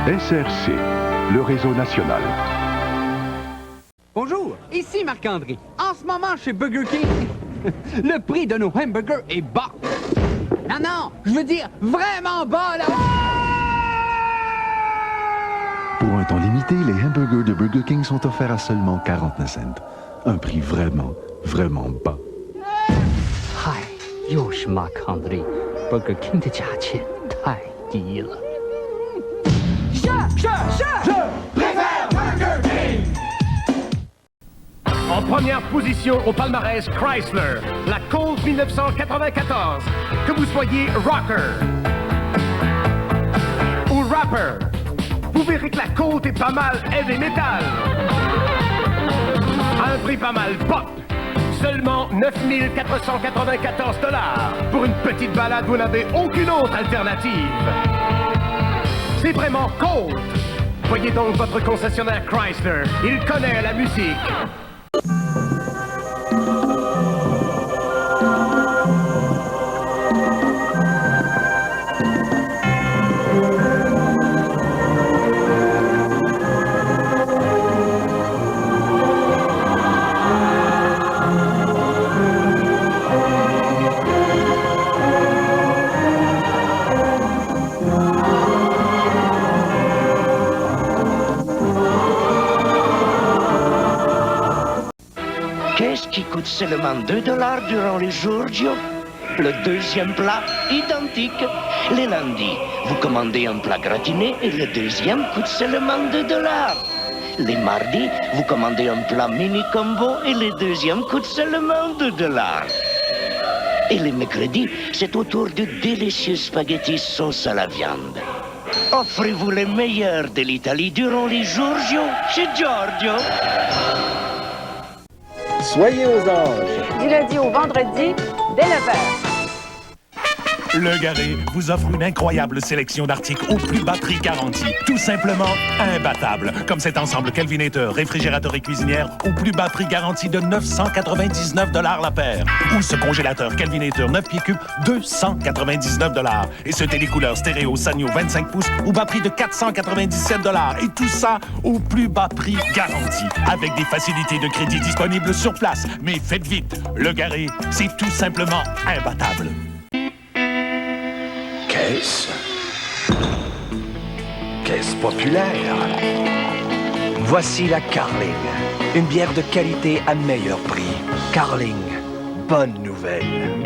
SRC, le réseau national. Bonjour, ici Marc-André. En ce moment, chez Burger King, le prix de nos hamburgers est bas. Non, je veux dire vraiment bas, là. Pour un temps limité, les hamburgers de Burger King sont offerts à seulement 49 cents. Un prix vraiment, vraiment bas. 嗨，又是 Marc-André。Burger King 的价钱太低了。Je préfère Burger King. En première position au palmarès Chrysler, la Colt 1994. Que vous soyez rocker ou rapper, vous verrez que la Colt est pas mal heavy metal. À un prix pas mal pop. Seulement 9 494 $. Pour une petite balade, vous n'avez aucune autre alternative. C'est vraiment Colt. Voyez donc votre concessionnaire Chrysler. Il connaît la musique. Qu'est-ce qui coûte seulement 2 $ durant les jours, Joe? Le deuxième plat, identique. Les lundis, vous commandez un plat gratiné et le deuxième coûte seulement 2 $. Les mardis, vous commandez un plat mini-combo et le deuxième coûte seulement 2 $. Et les mercredis, c'est autour de délicieux spaghettis sauce à la viande. Offrez-vous les meilleurs de l'Italie durant les jours, Joe, chez Giorgio. Soyez aux anges. Du lundi au vendredi, dès 9h. Le Garé vous offre une incroyable sélection d'articles au plus bas prix garanti. Tout simplement imbattable. Comme cet ensemble Kelvinator, réfrigérateur et cuisinière au plus bas prix garanti de 999 $ la paire. Ou ce congélateur Kelvinator 9 pieds cubes, 299 $. Et ce télécouleur stéréo Sanyo 25 pouces au bas prix de 497 $. Et tout ça au plus bas prix garanti. Avec des facilités de crédit disponibles sur place. Mais faites vite, le Garé, c'est tout simplement imbattable. Caisse populaire. Voici la Carling. Une bière de qualité à meilleur prix. Carling, bonne nouvelle.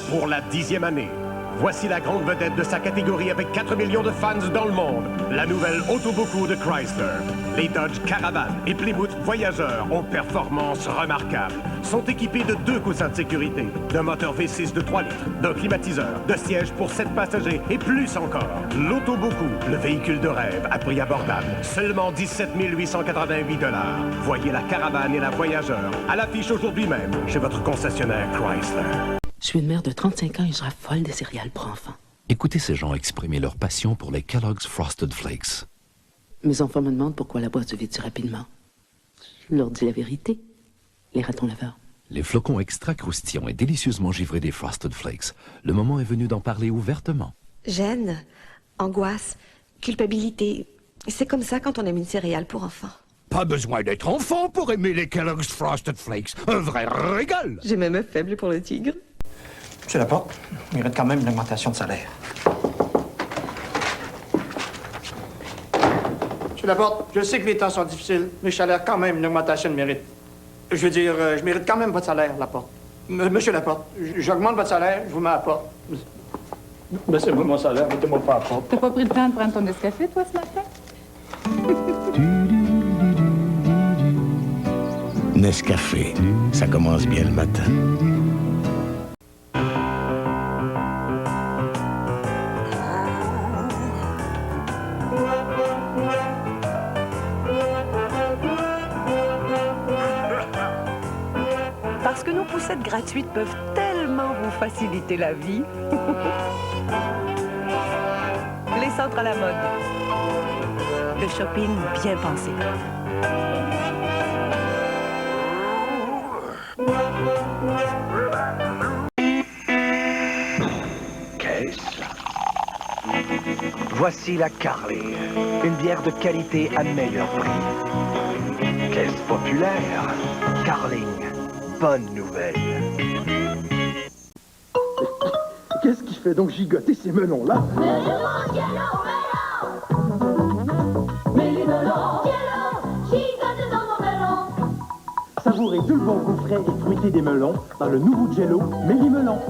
Pour la 10e année, voici la grande vedette de sa catégorie avec 4 millions de fans dans le monde. La nouvelle Autoboku de Chrysler. Les Dodge Caravan et Plymouth Voyageurs aux performances remarquables. Sont équipés de 2 coussins de sécurité, d'un moteur V6 de 3 litres, d'un climatiseur, de sièges pour 7 passagers et plus encore. L'Autoboku, le véhicule de rêve à prix abordable. Seulement 17 888 $. Voyez la Caravane et la Voyageur à l'affiche aujourd'hui même chez votre concessionnaire Chrysler. Je suis une mère de 35 ans et je raffole des céréales pour enfants. Écoutez ces gens exprimer leur passion pour les Kellogg's Frosted Flakes. Mes enfants me demandent pourquoi la boîte se vide si rapidement. Je leur dis la vérité. Les ratons laveurs. Les flocons extra croustillants et délicieusement givrés des Frosted Flakes. Le moment est venu d'en parler ouvertement. Gêne, angoisse, culpabilité. C'est comme ça quand on aime une céréale pour enfants. Pas besoin d'être enfant pour aimer les Kellogg's Frosted Flakes. Un vrai régal. J'ai même un faible pour le tigre. Monsieur Laporte, il mérite quand même une augmentation de salaire. Monsieur Laporte, je sais que les temps sont difficiles, mais je salaire quand même une augmentation de mérite. Je veux dire, je mérite quand même votre salaire, Laporte. Monsieur Laporte, j'augmente votre salaire, je vous mets à la porte. Baissez-moi mon salaire, mettez-moi pas à la porte. T'as pas pris le temps de prendre ton Nescafé, toi, ce matin? Nescafé, ça commence bien le matin. Parce que nos poussettes gratuites peuvent tellement vous faciliter la vie. Les centres à la mode. Le shopping bien pensé. Caisse. Voici la Carling, une bière de qualité à meilleur prix. Caisse populaire, Carling, bonne nouvelle. Qu'est-ce qui fait donc gigoter ces melons-là? Savourez tout le bon goût frais et fruité des melons dans le nouveau Jello Méli-Melon.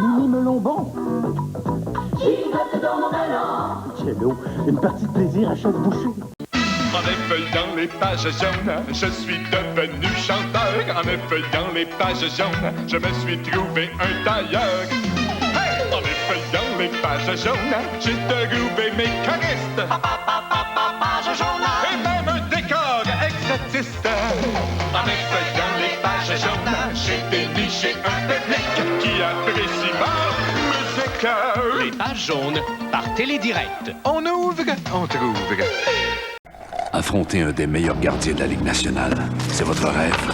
Mini-melon bon. Jello, une partie de plaisir à chaque bouchée. En effeuillant les pages jaunes, je suis devenu chanteur. En effeuillant les pages jaunes, je me suis trouvé un tailleur. Hey! En effeuillant les pages jaunes, j'ai trouvé mes choristes. Page jaune. Et même un décor exotiste. En effeuillant les pages jaunes, j'ai déniché un public qui apprécie ma musique. Les pages jaunes par Télédirect. On ouvre, on trouve. Affronter un des meilleurs gardiens de la Ligue nationale, c'est votre rêve?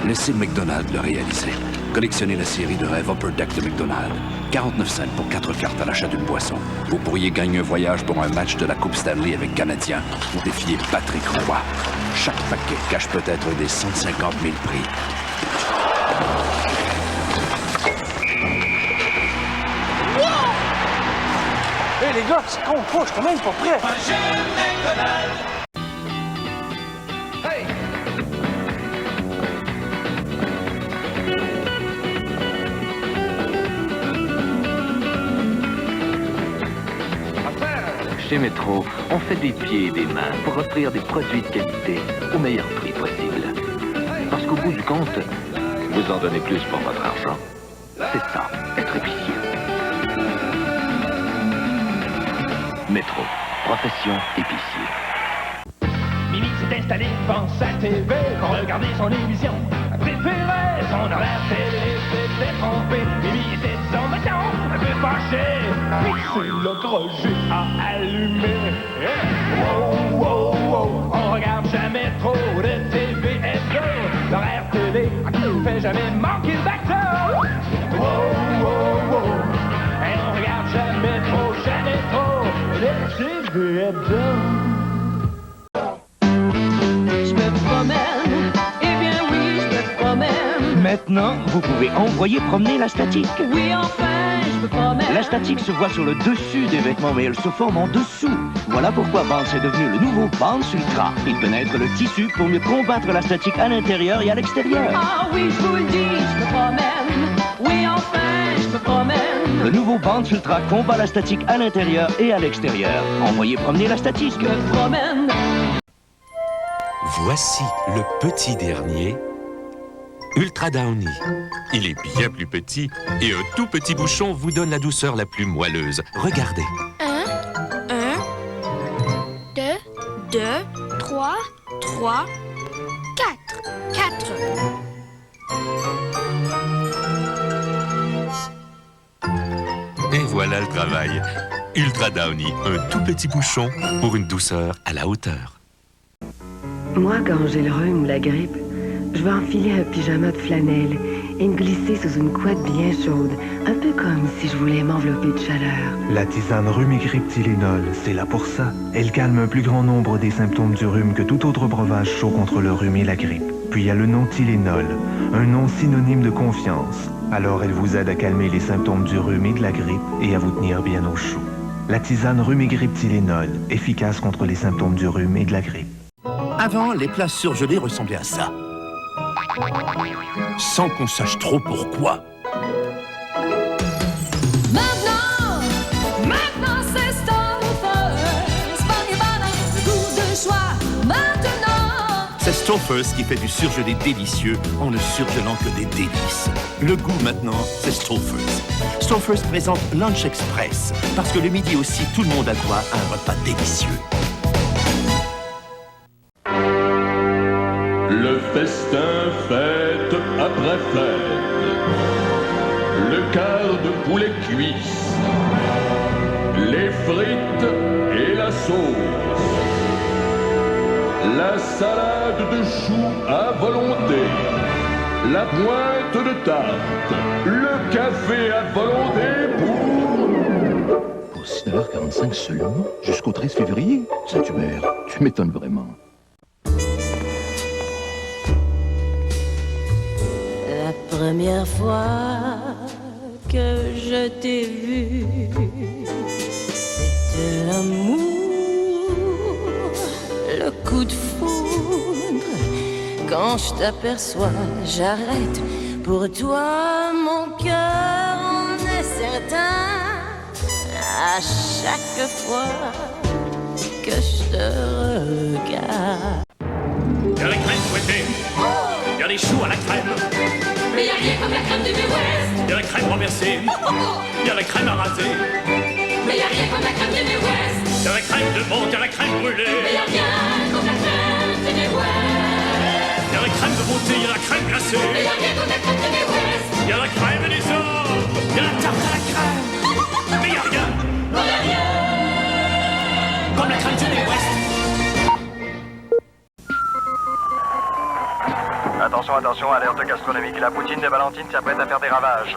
Laissez McDonald's le réaliser. Collectionnez la série de rêve Upper Deck de McDonald's. 49 cents pour 4 cartes à l'achat d'une boisson. Vous pourriez gagner un voyage pour un match de la Coupe Stanley avec Canadiens ou défier Patrick Roy. Chaque paquet cache peut-être des 150 000 prix. Hé les gars, c'est con, je suis quand même pas prêt. Hey! Chez Métro, on fait des pieds et des mains pour offrir des produits de qualité au meilleur prix possible. Parce qu'au bout du compte, vous en donnez plus pour votre argent. C'est ça, être épicier. Métro, profession épicier. Mimi s'est installée devant sa TV pour regarder son émission préférée. Son horaire télé s'était trompé. Mimi était disons maintenant un peu fâché. Puis c'est le projet à allumer. Wow, wow, wow, on regarde jamais trop de TV hebdo. L'horaire télé ne fait jamais manquer le bateau. Wow, wow, wow, et on regarde jamais trop de TV hebdo. Maintenant, vous pouvez envoyer promener la statique. Oui, enfin, je me promène. La statique se voit sur le dessus des vêtements, mais elle se forme en dessous. Voilà pourquoi Bands est devenu le nouveau Bands Ultra. Il pénètre le tissu pour mieux combattre la statique à l'intérieur et à l'extérieur. Ah oui, je vous le dis, je me promène. Oui, enfin, je me promène. Le nouveau Bands Ultra combat la statique à l'intérieur et à l'extérieur. Envoyez promener la statique. Je me promène. Voici le petit dernier, Ultra Downy. Il est bien plus petit et un tout petit bouchon vous donne la douceur la plus moelleuse. Regardez. 2, 3, 4. Et voilà le travail. Ultra Downy, un tout petit bouchon pour une douceur à la hauteur. Moi, quand j'ai le rhume ou la grippe, je vais enfiler un pyjama de flanelle et me glisser sous une couette bien chaude, un peu comme si je voulais m'envelopper de chaleur. La tisane rhume et grippe Tylenol, c'est là pour ça. Elle calme un plus grand nombre des symptômes du rhume que tout autre breuvage chaud contre le rhume et la grippe. Puis il y a le nom Tylenol, un nom synonyme de confiance. Alors elle vous aide à calmer les symptômes du rhume et de la grippe et à vous tenir bien au chaud. La tisane rhume et grippe Tylenol, efficace contre les symptômes du rhume et de la grippe. Avant, les plats surgelés ressemblaient à ça. Sans qu'on sache trop pourquoi. Maintenant c'est Stouffer's. Bonne et banane, goût de choix. Maintenant. C'est Stouffer's qui fait du surgelé délicieux en ne surgelant que des délices. Le goût maintenant, c'est Stouffer's. Stouffer's présente Lunch Express, parce que le midi aussi, tout le monde a droit à un repas délicieux. Le festin fête après fête, le quart de poulet cuisse, les frites et la sauce, la salade de choux à volonté, la pointe de tarte, le café à volonté pour 6,45 seulement, jusqu'au 13 février. Saint-Hubert, tu m'étonnes vraiment. La première fois que je t'ai vu, c'était l'amour, le coup de foudre. Quand je t'aperçois, j'arrête. Pour toi, mon cœur en est certain. À chaque fois que je te regarde. Il y a la crème fouettée, il y a les choux à la crème. Mais y a rien comme la crème du Midwest. Il y a la crème renversée, il y a la crème à raser. Mais y a rien comme la crème du Midwest. Il y a la crème de menthe, il y a la crème brûlée. Mais y a rien comme la crème du Midwest. Il y a la crème de beauté, il y a la crème glacée. Mais y a rien comme la crème du Midwest. Il y a la crème des hommes, il y a la tarte à la crème. Mais y a rien. Mais y a rien comme la crème du Midwest. Attention, attention, alerte gastronomique. La poutine de Valentine s'apprête à faire des ravages.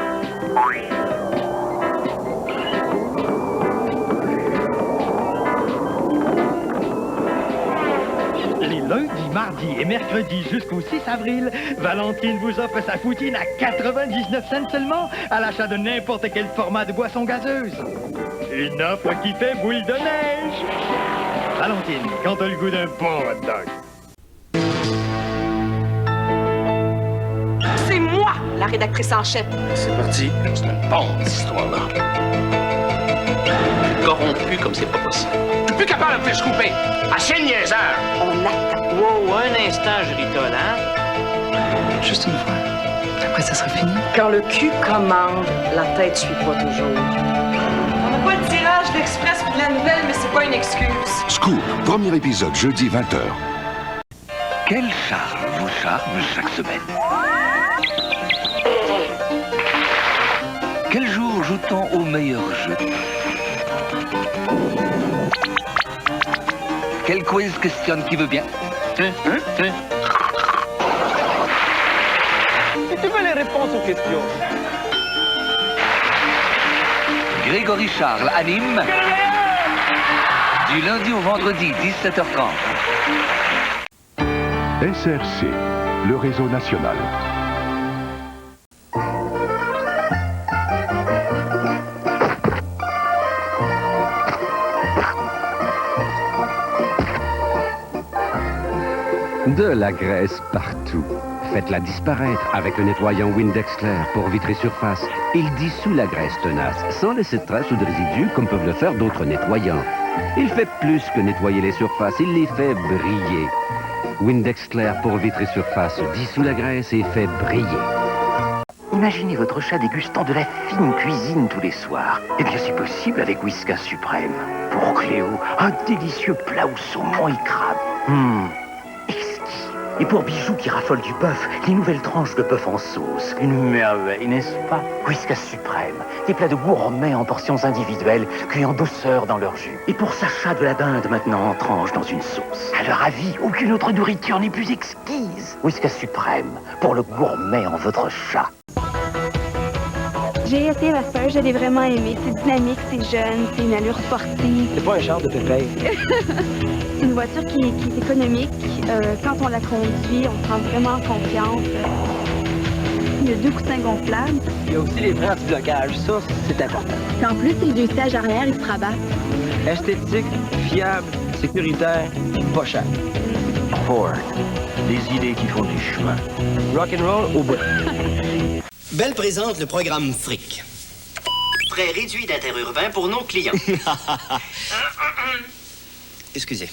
Les lundis, mardis et mercredis jusqu'au 6 avril, Valentine vous offre sa poutine à 99 cents seulement à l'achat de n'importe quel format de boisson gazeuse. Une offre qui fait boule de neige. Valentine, quand t'as le goût d'un bon hot dog. C'est moi, la rédactrice en chef. C'est parti. C'est une bonne histoire-là. Corrompu comme c'est pas possible. Je suis plus capable de me faire scooper. Assez niaiseur. On attend. Wow, un instant, je rigole, hein? Juste une fois. Après, ça sera fini. Quand le cul commande, la tête suit pas toujours. On n'a pas le tirage de l'Express pour de la nouvelle, mais c'est pas une excuse. Scoop, premier épisode, jeudi 20h. Quel charme vous charme chaque semaine? Quel jour joue-t-on au meilleur jeu? Quel quiz questionne qui veut bien? Et tu veux les réponses aux questions? Grégory Charles anime du lundi au vendredi, 17h30. SRC, le réseau national. De la graisse partout. Faites-la disparaître avec le nettoyant Windex Clair pour vitres et surfaces. Il dissout la graisse tenace, sans laisser de traces ou de résidus, comme peuvent le faire d'autres nettoyants. Il fait plus que nettoyer les surfaces, il les fait briller. Windex Clair pour vitres et surfaces dissout la graisse et fait briller. Imaginez votre chat dégustant de la fine cuisine tous les soirs. Eh bien, c'est possible avec Whiskas Suprême. Pour Cléo, un délicieux plat au saumon et crabe. Exquis. Et pour Bijou qui raffole du bœuf, les nouvelles tranches de bœuf en sauce. Une merveille, n'est-ce pas? Whiskas Suprême. Des plats de gourmets en portions individuelles, cuits en douceur dans leur jus. Et pour Sacha, de la dinde maintenant en tranches dans une sauce. À leur avis, aucune autre nourriture n'est plus exquise. Whiskas Suprême. Pour le gourmet en votre chat. J'ai essayé la Spur, je l'ai vraiment aimé. C'est dynamique, c'est jeune, c'est une allure sportive. C'est pas un char de pépère. C'est une voiture qui est économique. Quand on la conduit, on se sent vraiment en confiance. Il y a 2 coussins gonflables. Il y a aussi les freins anti-blocage, ça, c'est important. Puis en plus, les 2 sièges arrière, ils se rabattent. Esthétique, fiable, sécuritaire, pas cher. Ford, des idées qui font du chemin. Rock'n'roll au bout. Bell présente le programme Fric. Frais réduits d'interurbain pour nos clients. Excusez.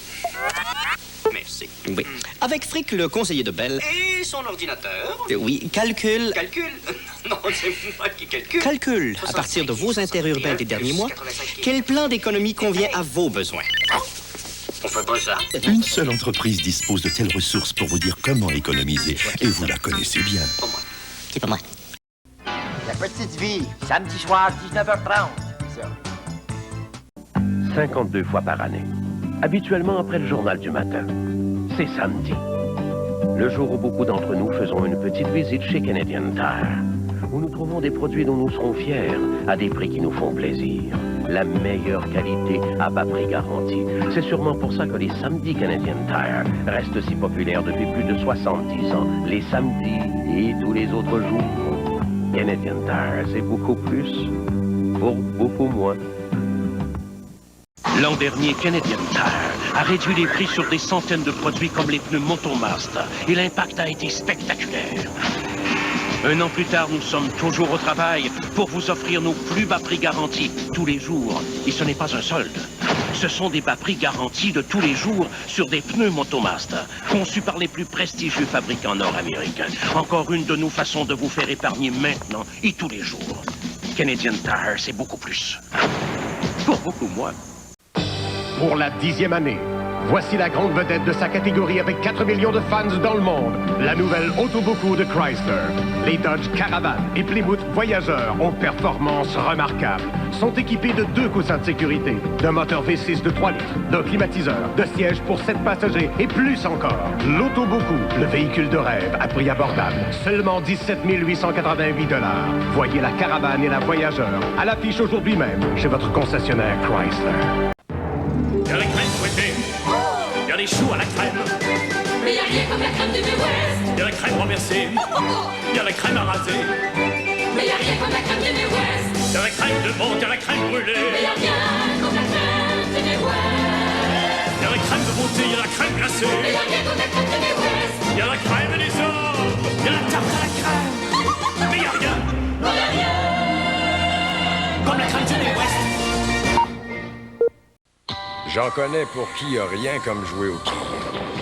Merci. Oui. Avec Fric, le conseiller de Bell et son ordinateur. Oui, calcule. Calcule? Non, c'est moi qui calcule. Calcule, à partir de vos interurbains des derniers mois, quel plan d'économie convient à vos besoins. On fait pas ça. Une seule entreprise dispose de telles ressources pour vous dire comment économiser. Et vous la connaissez bien. C'est pas moi. La petite vie, samedi soir, 19h30. 52 fois par année. Habituellement après le journal du matin. c'est samedi. Le jour où beaucoup d'entre nous faisons une petite visite chez Canadian Tire, où nous trouvons des produits dont nous serons fiers, à des prix qui nous font plaisir. La meilleure qualité à bas prix garanti. C'est sûrement pour ça que les samedis Canadian Tire restent si populaires depuis plus de 70 ans. Les samedis et tous les autres jours. Canadian Tire, c'est beaucoup plus pour beaucoup moins. L'an dernier, Canadian Tire a réduit les prix sur des centaines de produits comme les pneus Motomaster et l'impact a été spectaculaire. Un an plus tard, nous sommes toujours au travail pour vous offrir nos plus bas prix garantis tous les jours. Et ce n'est pas un solde. Ce sont des bas prix garantis de tous les jours sur des pneus Motomaster, conçus par les plus prestigieux fabricants nord-américains. Encore une de nos façons de vous faire épargner maintenant et tous les jours. Canadian Tire, c'est beaucoup plus. Pour beaucoup moins. Pour la 10e année, voici la grande vedette de sa catégorie avec 4 millions de fans dans le monde. La nouvelle Autoboku de Chrysler. Les Dodge Caravan et Plymouth Voyageurs aux performances remarquables. Sont équipés de 2 coussins de sécurité, d'un moteur V6 de 3 litres, d'un climatiseur, de sièges pour 7 passagers et plus encore. L'Autoboku, le véhicule de rêve à prix abordable. Seulement 17 888 $. Voyez la Caravane et la Voyageur à l'affiche aujourd'hui même chez votre concessionnaire Chrysler. Il y a la crème fouettée, il y a les choux à la crème. Mais y a rien comme la crème de Midwest. Il y a la crème renversée, il y a la crème à raser. Mais y a rien comme la crème de Midwest. Il y a la crème de menthe, il y a la crème brûlée. Mais y a rien comme la crème de Midwest. Il y a la crème de beauté, il y a la crème glacée. Mais y a rien comme la crème de Midwest. Il y a la crème des hommes, il y a la tarte à la crème. Mais y a rien. Non, y a rien. Comme la crème de Midwest. J'en connais pour qui y a rien comme jouer au quilles.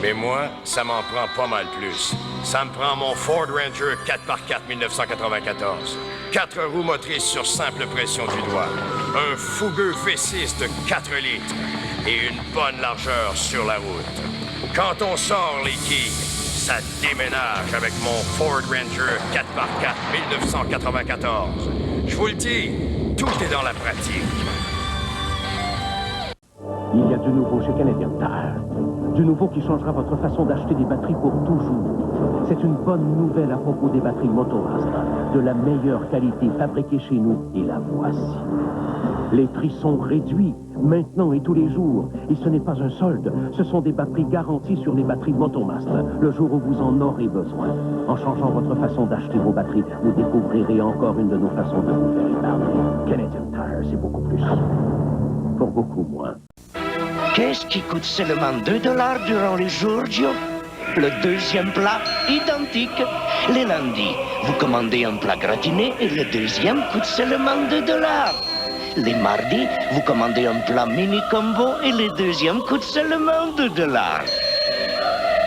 Mais moi, ça m'en prend pas mal plus. Ça me prend mon Ford Ranger 4x4 1994. 4 roues motrices sur simple pression du doigt. Un fougueux V6 de 4 litres. Et une bonne largeur sur la route. Quand on sort les quilles, ça déménage avec mon Ford Ranger 4x4 1994. Je vous le dis, tout est dans la pratique. Il y a du nouveau chez Canadian Tire. Du nouveau qui changera votre façon d'acheter des batteries pour toujours. C'est une bonne nouvelle à propos des batteries Motomaster. De la meilleure qualité fabriquée chez nous, et la voici. Les prix sont réduits, maintenant et tous les jours. Et ce n'est pas un solde, ce sont des batteries garanties sur les batteries Motomaster, le jour où vous en aurez besoin. En changeant votre façon d'acheter vos batteries, vous découvrirez encore une de nos façons de vous faire épargner. Canadian Tire, c'est beaucoup plus. Pour beaucoup moins. Qu'est-ce qui coûte seulement 2 $ durant les jours, Joe? Le deuxième plat, identique. Les lundis, vous commandez un plat gratiné et le deuxième coûte seulement 2 $. Les mardis, vous commandez un plat mini-combo et le deuxième coûte seulement 2 $.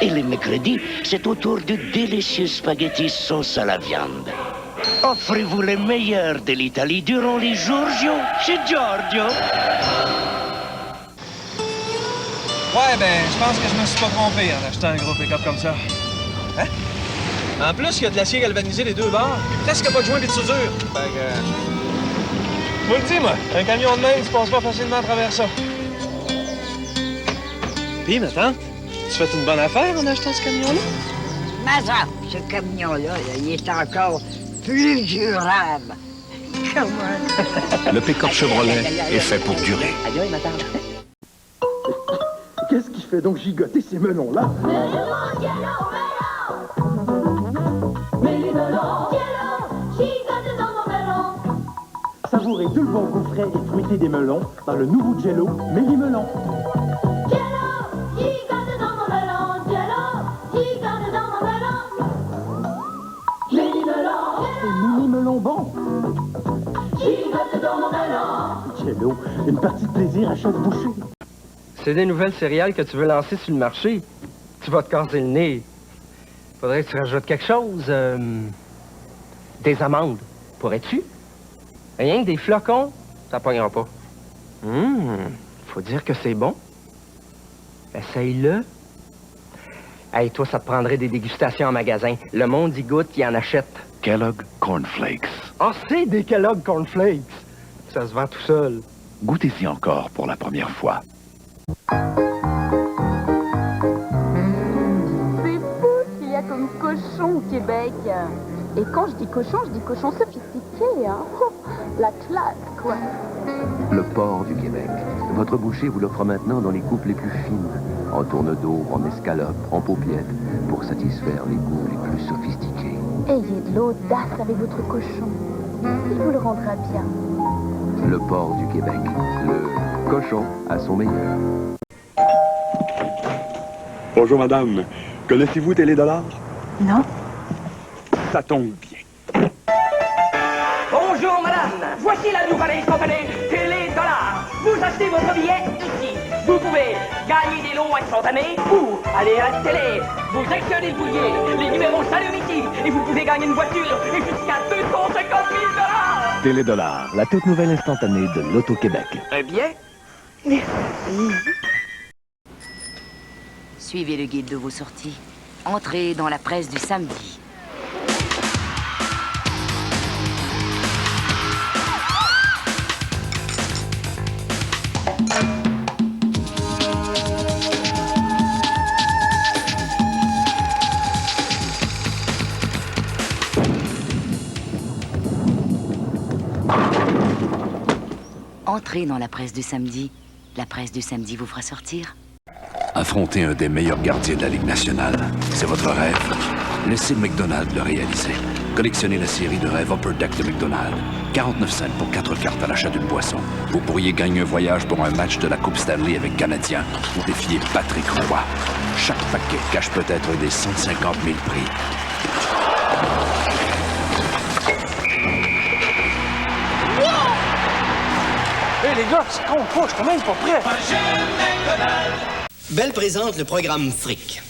Et les mercredis, c'est autour de délicieux spaghettis sauce à la viande. Offrez-vous les meilleurs de l'Italie durant les jours, Joe, chez Giorgio. Ouais, ben, je pense que je me suis pas trompé en achetant un gros pick-up comme ça. Hein? En plus, il y a de l'acier galvanisé les deux bords, puis presque pas de joint et de soudure. Fait que... Je vous le dis, moi, un camion de main, tu passes pas facilement à travers ça. Puis, ma tante, tu fais une bonne affaire en achetant ce camion-là? Mais ça, ce camion-là, il est encore plus durable. Le pick-up Chevrolet est fait pour durer. Adieu, ma tante. Qu'est-ce qui fait donc gigoter ces melons-là? Savourez deux bons goûts frais et fruités des melons dans le nouveau Jello Méli-Melon. C'est mini-melon bon. Jello, une partie de plaisir à chaque bouchée. C'est des nouvelles céréales que tu veux lancer sur le marché. Tu vas te casser le nez. Faudrait que tu rajoutes quelque chose. Des amandes. Pourrais-tu? Rien que des flocons, ça pognera pas. Faut dire que c'est bon. Essaye-le. Hey, toi, ça te prendrait des dégustations en magasin. Le monde y goûte, il en achète. Kellogg Cornflakes. Ah, c'est des Kellogg Cornflakes. Ça se vend tout seul. Goûtez-y encore pour la première fois. cochons au Québec. Et quand je dis cochon sophistiqué, hein. La classe, quoi. Le port du Québec. Votre boucher vous l'offre maintenant dans les coupes les plus fines, en tourne-dos, en escalope, en paupiètes, pour satisfaire les goûts les plus sophistiqués. Ayez de l'audace avec votre cochon. Il vous le rendra bien. Le port du Québec. Le cochon à son meilleur. Bonjour, madame. Connaissez-vous Télédollar? Non. Ça tombe bien. Bonjour madame, voici la nouvelle instantanée Télédollar. Vous achetez votre billet ici. Vous pouvez gagner des lots instantanés ou aller à la télé. Vous actionnez le boulier, les numéros s'allument ici et vous pouvez gagner une voiture et jusqu'à 250 000 $. Télédollar, la toute nouvelle instantanée de l'Auto-Québec. Un billet? Merci. Suivez le guide de vos sorties. Entrez dans la presse du samedi. Entrez dans la presse du samedi. La presse du samedi vous fera sortir. Affronter un des meilleurs gardiens de la Ligue nationale, c'est votre rêve? Laissez McDonald le réaliser. Collectionnez la série de rêve Upper Deck de McDonald. 49 cents pour 4 cartes à l'achat d'une boisson. Vous pourriez gagner un voyage pour un match de la Coupe Stanley avec Canadiens ou défier Patrick Roy. Chaque paquet cache peut-être des 150 000 prix. Hé les gars, ça compte pas, je suis quand même pas prêt. Bell présente le programme Fric.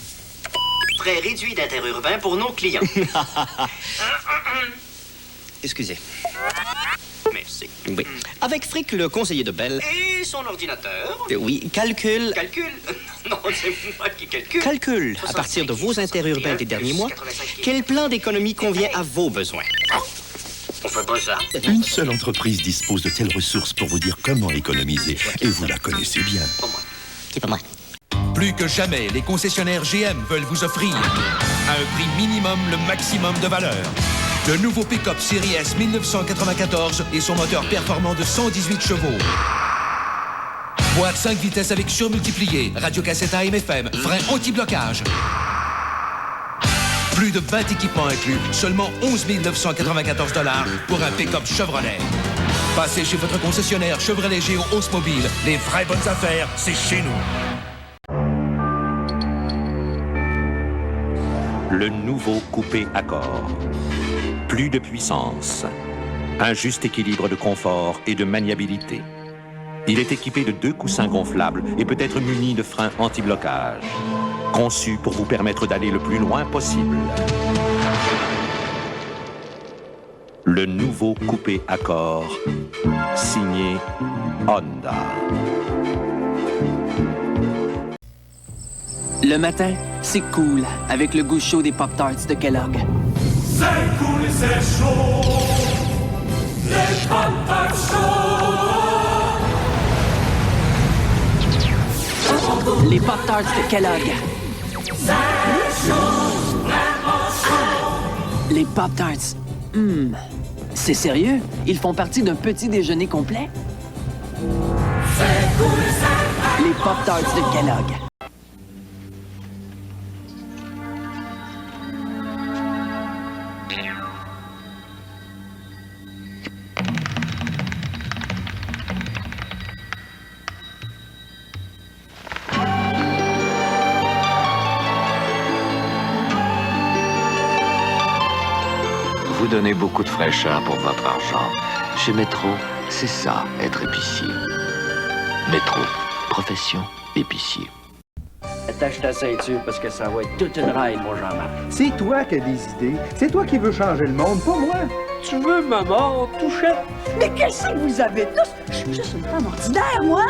Frais réduits d'interurbain pour nos clients. Excusez. Merci. Oui. Avec Fric, le conseiller de Bell et son ordinateur. Oui, calcul. Calcul? Non, c'est moi qui calcule. Calcul, à partir de vos interurbains des derniers mois, quel plan d'économie convient à vos besoins. On fait pas ça. Une seule entreprise dispose de telles ressources pour vous dire comment économiser, et vous la connaissez bien. C'est pas moi. Plus que jamais, les concessionnaires GM veulent vous offrir à un prix minimum le maximum de valeur. Le nouveau pick-up Série S 1994 et son moteur performant de 118 chevaux. Boîte 5 vitesses avec surmultiplié, radiocassette AM/FM, frein anti-blocage. Plus de 20 équipements inclus, seulement 11 994 $ pour un pick-up Chevrolet. Passez chez votre concessionnaire Chevrolet Géo Oldsmobile. Les vraies bonnes affaires, c'est chez nous. Le nouveau coupé Accord. Plus de puissance. Un juste équilibre de confort et de maniabilité. Il est équipé de 2 coussins gonflables et peut être muni de freins anti-blocage. Conçu pour vous permettre d'aller le plus loin possible. Le nouveau coupé Accord, signé Honda. Le matin, c'est cool avec le goût chaud des Pop-Tarts de Kellogg. C'est cool et c'est chaud, les Pop-Tarts chauds. Les Pop-Tarts de Kellogg. C'est chaud, vraiment chaud. Les Pop-Tarts. C'est sérieux? Ils font partie d'un petit déjeuner complet? C'est cool et c'est Les Pop-Tarts de Kellogg. Vous donnez beaucoup de fraîcheur pour votre argent. Chez Métro, c'est ça, être épicier. Métro, profession épicier. Attache ta ceinture parce que ça va être toute une ride, mon Jean-Marc. C'est toi qui as des idées. C'est toi qui veux changer le monde, pas moi. Tu veux ma mort, touchette? Mais qu'est-ce que vous avez tous? Je suis juste une femme ordinaire, moi.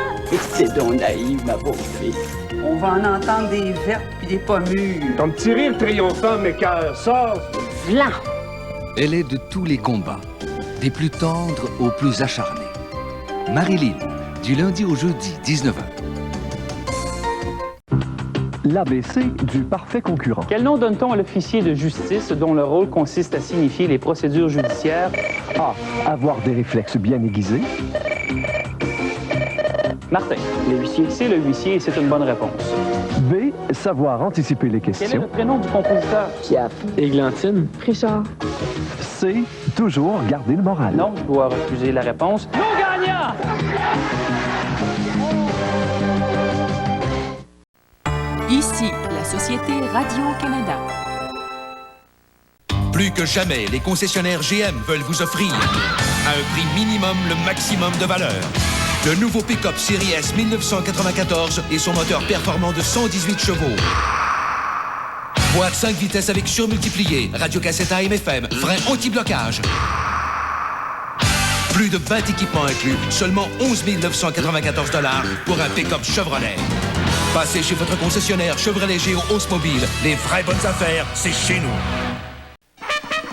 C'est donc naïve, ma pauvre fille. On va en entendre des vertes puis des pas mûres. Ton petit rire triomphant, mes cœurs, sort. Vlan. Elle est de tous les combats, des plus tendres aux plus acharnés. Marilyn, du lundi au jeudi, 19h. l'ABC du parfait concurrent. Quel nom donne-t-on à l'officier de justice dont le rôle consiste à signifier les procédures judiciaires? A. Avoir des réflexes bien aiguisés. Martin, le huissier, c'est le huissier et c'est une bonne réponse. B. Savoir anticiper les questions. Quel est le prénom du compositeur? Piaf. Églantine. Richard. C. Toujours garder le moral. Non, je dois refuser la réponse. Nous gagnons! Ici, la Société Radio-Canada. Plus que jamais, les concessionnaires GM veulent vous offrir à un prix minimum le maximum de valeur. De nouveaux pick-up Série S 1994 et son moteur performant de 118 chevaux. Boîte 5 vitesses avec surmultiplié, radiocassette AM/FM, frein anti-blocage. Plus de 20 équipements inclus, seulement 11 994 $ pour un pick-up Chevrolet. Passez chez votre concessionnaire Chevrolet Géo Oldsmobile. Les vraies bonnes affaires, c'est chez nous.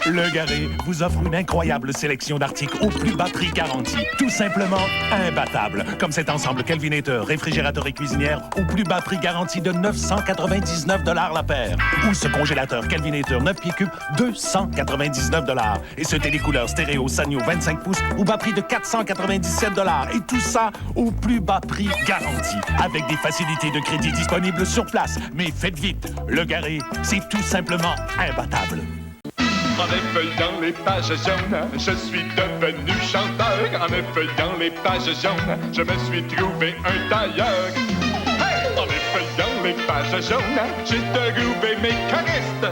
Le Garé vous offre une incroyable sélection d'articles au plus bas prix garanti. Tout simplement imbattable. Comme cet ensemble Kelvinator, réfrigérateur et cuisinière au plus bas prix garanti de 999 $ la paire. Ou ce congélateur Kelvinator 9 pieds cubes, 299 $. Et ce télécouleur stéréo Sanyo 25 pouces au bas prix de 497 $. Et tout ça au plus bas prix garanti. Avec des facilités de crédit disponibles sur place. Mais faites vite, Le Garé, c'est tout simplement imbattable. En effeuillant les pages jaunes, je suis devenu chanteur. En effeuillant les pages jaunes, je me suis trouvé un tailleur. Hey! En effeuillant les pages jaunes, j'ai trouvé mes choristes.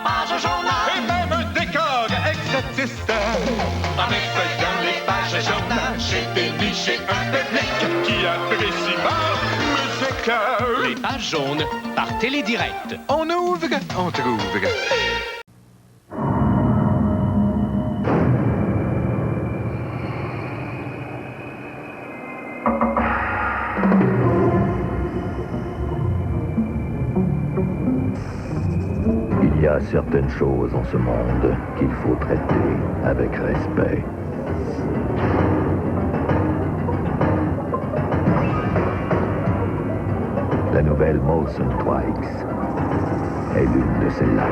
Page jaune. Et même un décor exotiste. En effeuillant les pages jaunes, j'ai déniché un public qui apprécie ma musique. Les pages jaunes par Télédirect. On ouvre, on trouve. Il y a certaines choses en ce monde qu'il faut traiter avec respect. La nouvelle Molson Twikes est l'une de celles-là.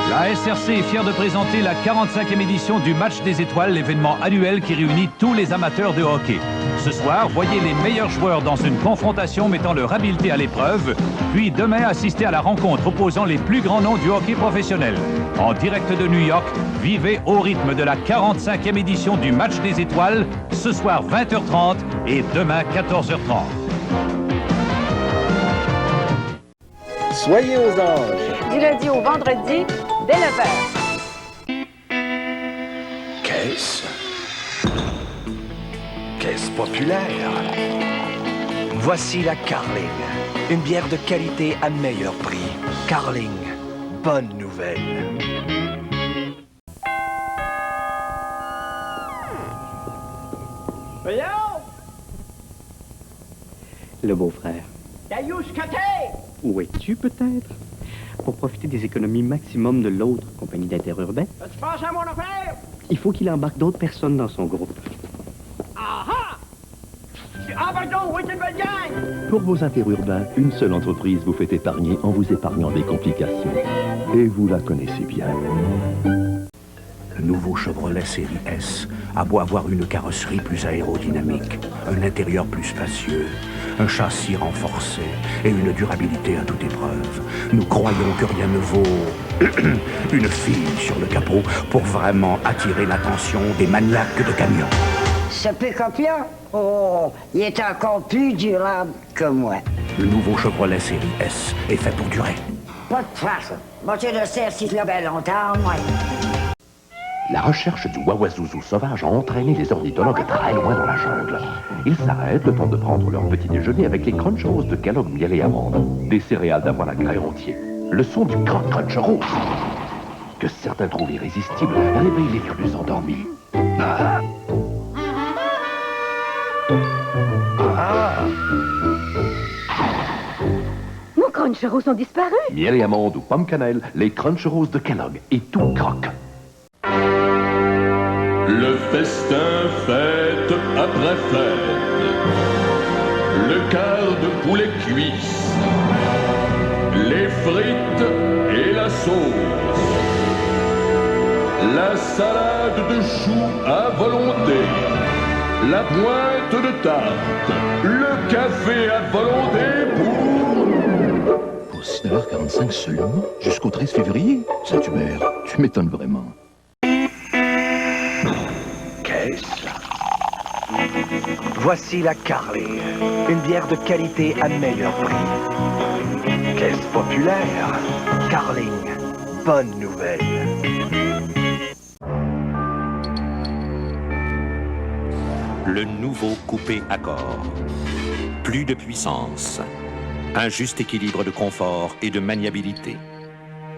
La SRC est fière de présenter la 45e édition du Match des Étoiles, l'événement annuel qui réunit tous les amateurs de hockey. Ce soir, voyez les meilleurs joueurs dans une confrontation mettant leur habileté à l'épreuve, puis demain, assistez à la rencontre opposant les plus grands noms du hockey professionnel. En direct de New York, vivez au rythme de la 45e édition du Match des Étoiles, ce soir 20h30 et demain 14h30. Soyez aux anges. Du lundi au vendredi, dès 9h. Caisse populaire. Voici la Carling. Une bière de qualité à meilleur prix. Carling, bonne nouvelle. Le beau-frère. Où es-tu, peut-être? Pour profiter des économies maximum de l'autre compagnie d'interurbain, Tu penses à mon affaire? il faut qu'il embarque d'autres personnes dans son groupe. Aha! Ah, pardon, oui, c'est une belle gang! Pour vos interurbains, une seule entreprise vous fait épargner en vous épargnant des complications. Et vous la connaissez bien. Le nouveau Chevrolet Série S a beau avoir une carrosserie plus aérodynamique, un intérieur plus spacieux, un châssis renforcé et une durabilité à toute épreuve. Nous croyons que rien ne vaut une fille sur le capot pour vraiment attirer l'attention des maniaques de camions. Ce pick-up-là, oh, il est encore plus durable que moi. Le nouveau Chevrolet Série S est fait pour durer. Pas de trace. Moi, tu le sais si là ben longtemps, moi. La recherche du Wawazouzou sauvage a entraîné les ornithologues très loin dans la jungle. Ils s'arrêtent le temps de prendre leur petit déjeuner avec les Crunchos de Kellogg miel et amandes. Des céréales d'avoine à grains entiers. Le son du grand crunch rouge, que certains trouvent irrésistible, réveille les plus endormis. Ah. Ah. Nos Cruncheros sont disparus. Miel et amandes ou pomme cannelle, les Cruncheros de Kellogg et tout croque. Le festin fête après fête. Le quart de poulet cuisse. Les frites et la sauce. La salade de choux à volonté. La pointe de tarte. Le café à volonté Pour 6,45 seulement, jusqu'au 13 février. Saint-Hubert, tu m'étonnes vraiment. Qu'est-ce? Voici la Carling, une bière de qualité à meilleur prix. Caisse populaire, Carling, bonne nouvelle. Le nouveau coupé Accord. Plus de puissance. Un juste équilibre de confort et de maniabilité.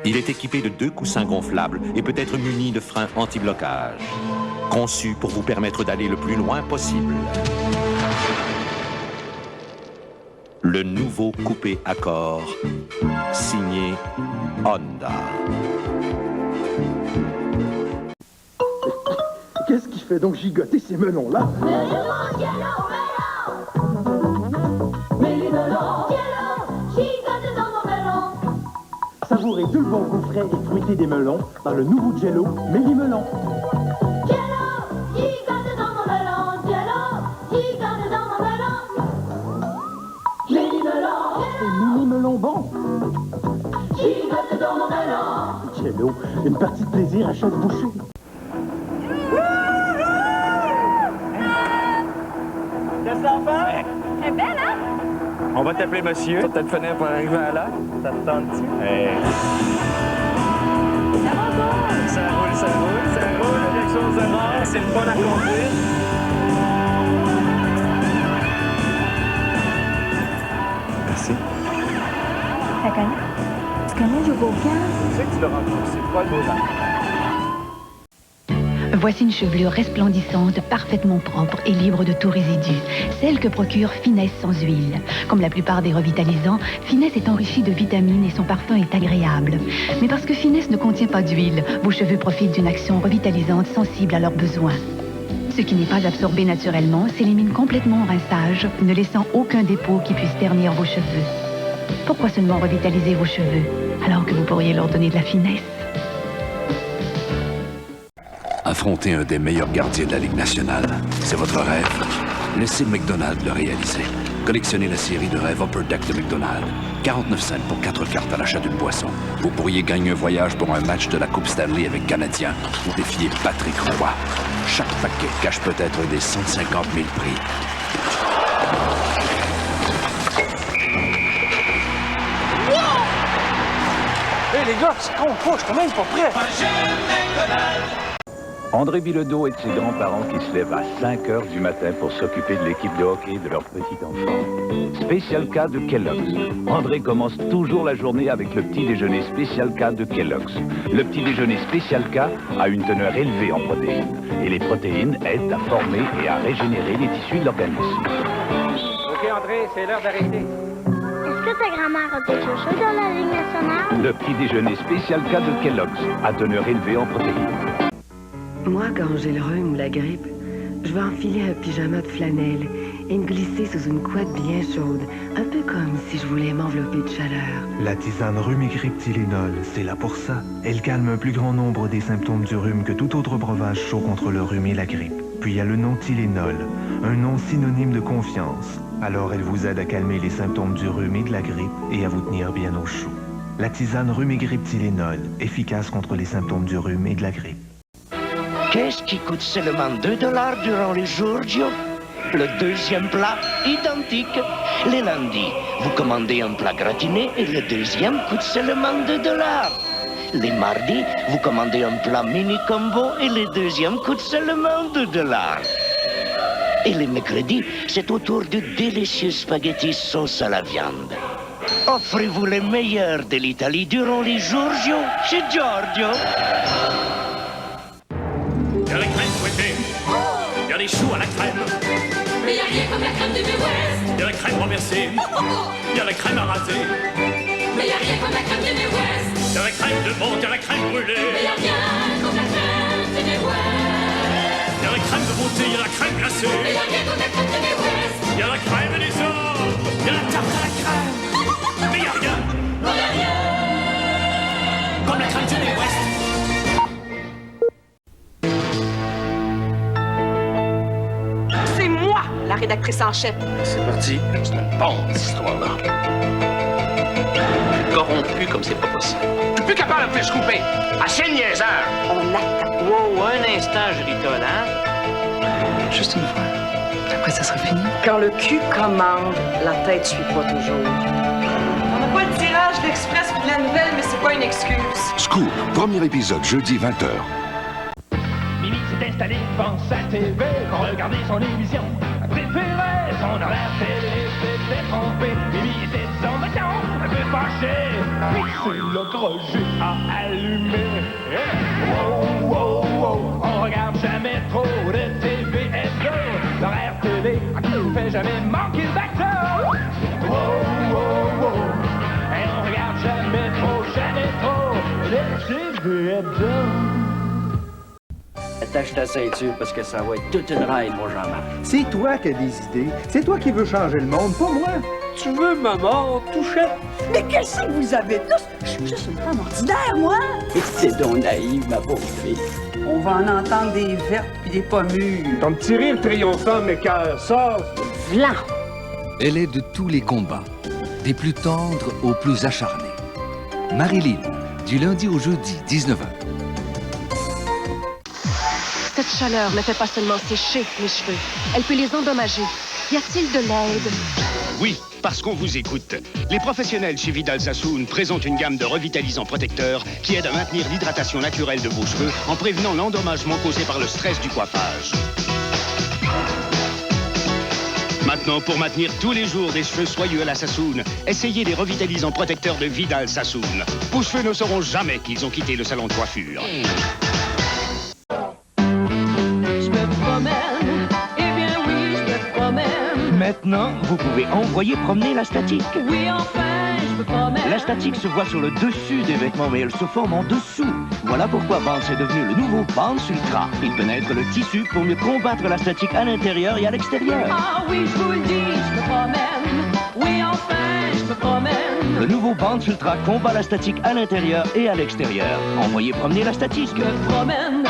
Il est équipé de 2 coussins gonflables et peut être muni de freins anti-blocage. Conçu pour vous permettre d'aller le plus loin possible. Le nouveau coupé Accord, signé Honda. Qu'est-ce qui fait donc gigoter ces melons-là? Savourez tout le bon goût frais et fruité des melons dans le nouveau Jello Méli-Melon. Melon bon. Jello, une partie de plaisir à chaque bouchée. Qu'est-ce que t'en fais? Elle est belle, hein? On va t'appeler monsieur. Tu vas peut-être finir par arriver à l'heure. Ça te tente-tu? Hey. Ça roule, ça roule, ça roule. Quelque chose de rare. C'est le fun à conduire. Merci. Ça connaît? Tu connais Joe Bocan? Je sais que tu l'as rencontré. C'est pas le beau temps. Voici une chevelure resplendissante, parfaitement propre et libre de tout résidu. Celle que procure Finesse sans huile. Comme la plupart des revitalisants, Finesse est enrichi de vitamines et son parfum est agréable. Mais parce que Finesse ne contient pas d'huile, vos cheveux profitent d'une action revitalisante sensible à leurs besoins. Ce qui n'est pas absorbé naturellement s'élimine complètement au rinçage, ne laissant aucun dépôt qui puisse ternir vos cheveux. Pourquoi seulement revitaliser vos cheveux, alors que vous pourriez leur donner de la finesse? Affronter un des meilleurs gardiens de la Ligue nationale, c'est votre rêve? Laissez McDonald le réaliser. Collectionnez la série de rêves Upper Deck de McDonald. 49 cents pour 4 cartes à l'achat d'une boisson. Vous pourriez gagner un voyage pour un match de la Coupe Stanley avec Canadiens ou défier Patrick Roy. Chaque paquet cache peut-être des 150 000 prix. Hé les gars, c'est con, je suis quand même pas prêt. André Bilodeau et de ses grands-parents qui se lèvent à 5 heures du matin pour s'occuper de l'équipe de hockey de leur petit enfant. Spécial K de Kellogg's. André commence toujours la journée avec le petit déjeuner Spécial K de Kellogg's. Le petit déjeuner Spécial K a une teneur élevée en protéines. Et les protéines aident à former et à régénérer les tissus de l'organisme. OK, André, c'est l'heure d'arrêter. Est-ce que ta grand-mère a quelque chose dans la Ligue nationale? Le petit déjeuner Spécial K de Kellogg's à teneur élevée en protéines. Moi, quand j'ai le rhume ou la grippe, je vais enfiler un pyjama de flanelle et me glisser sous une couette bien chaude, un peu comme si je voulais m'envelopper de chaleur. La tisane rhume et grippe Tylenol, c'est là pour ça. Elle calme un plus grand nombre des symptômes du rhume que tout autre breuvage chaud contre le rhume et la grippe. Puis il y a le nom Tylenol, un nom synonyme de confiance. Alors elle vous aide à calmer les symptômes du rhume et de la grippe et à vous tenir bien au chaud. La tisane rhume et grippe Tylenol, efficace contre les symptômes du rhume et de la grippe. Qu'est-ce qui coûte seulement 2 $ durant les jours, Joe? Le deuxième plat, identique. Les lundis, vous commandez un plat gratiné et le deuxième coûte seulement 2 $. Les mardis, vous commandez un plat mini-combo et le deuxième coûte seulement 2 $. Et les mercredis, c'est autour de délicieux spaghettis sauce à la viande. Offrez-vous les meilleurs de l'Italie durant les jours, Joe, chez Giorgio. Il y a la crème fouettée, il y a les choux à la crème. Mais il n'y a rien comme la crème de Midwest. Il y a la crème renversée, il y a la crème à raser. Mais il n'y a rien comme la crème de Midwest. Il y a la crème de menthe, il y a la crème brûlée. Mais il n'y a rien comme la crème de Midwest. côté, il y a la crème glacée. Il y a la crème et les ors. Il y a la tarte à la crème. Mais il n'y a rien. Comme la crème du West. C'est moi, la rédactrice en chef. C'est parti. C'est une bonne histoire-là. Corrompu comme c'est pas possible. Je suis plus capable de me faire scooper. Assez de niaiseur. On attend. Wow, un instant, je rigole, hein? Juste une fois. Après, ça sera fini. Quand le cul commande, la tête suit pas toujours. On n'a pas le tirage, l'Express puis la nouvelle, mais c'est pas une excuse. Scoop, premier épisode, jeudi 20h. Mimi s'est installée devant sa TV pour regarder son émission. Elle préférait son horaire télé, s'était trompée. Mimi était dans le temps, un peu fâchée. Puis c'est le projet à allumer. Wow, wow, wow, on regarde jamais trop de TV hebdo. L'horaire télé ne fait jamais manquer le bateau. Wow, wow, wow, et on regarde jamais trop de TV hebdo. Attache ta ceinture parce que ça va être toute une ride, mon Jean-Marc. C'est toi qui as des idées. C'est toi qui veux changer le monde, pas moi. Tu veux ma mort, touchette? Mais qu'est-ce que vous avez tous? Je suis juste une femme ordinaire, moi. C'est donc naïve, ma pauvre fille. On va en entendre des vertes puis des pas mûres. Ton petit rire triomphant, mes cœurs, sort. Vlan. Elle est de tous les combats, des plus tendres aux plus acharnés. Marilyn, du lundi au jeudi, 19h. Cette chaleur ne fait pas seulement sécher mes cheveux, elle peut les endommager. Y a-t-il de l'aide? Oui, parce qu'on vous écoute. Les professionnels chez Vidal Sassoon présentent une gamme de revitalisants protecteurs qui aident à maintenir l'hydratation naturelle de vos cheveux en prévenant l'endommagement causé par le stress du coiffage. Maintenant, pour maintenir tous les jours des cheveux soyeux à la Sassoon, essayez les revitalisants protecteurs de Vidal Sassoon. Vos cheveux ne sauront jamais qu'ils ont quitté le salon de coiffure. Maintenant, vous pouvez envoyer promener la statique. Oui, enfin, je me promets. La statique se voit sur le dessus des vêtements, mais elle se forme en dessous. Voilà pourquoi Vans est devenu le nouveau Vans Ultra. Il pénètre le tissu pour mieux combattre la statique à l'intérieur et à l'extérieur. Ah oui, je vous le dis, je me promène. Oui, enfin, je me promène. Le nouveau Vans Ultra combat la statique à l'intérieur et à l'extérieur. Envoyez promener la statique. Je me promène.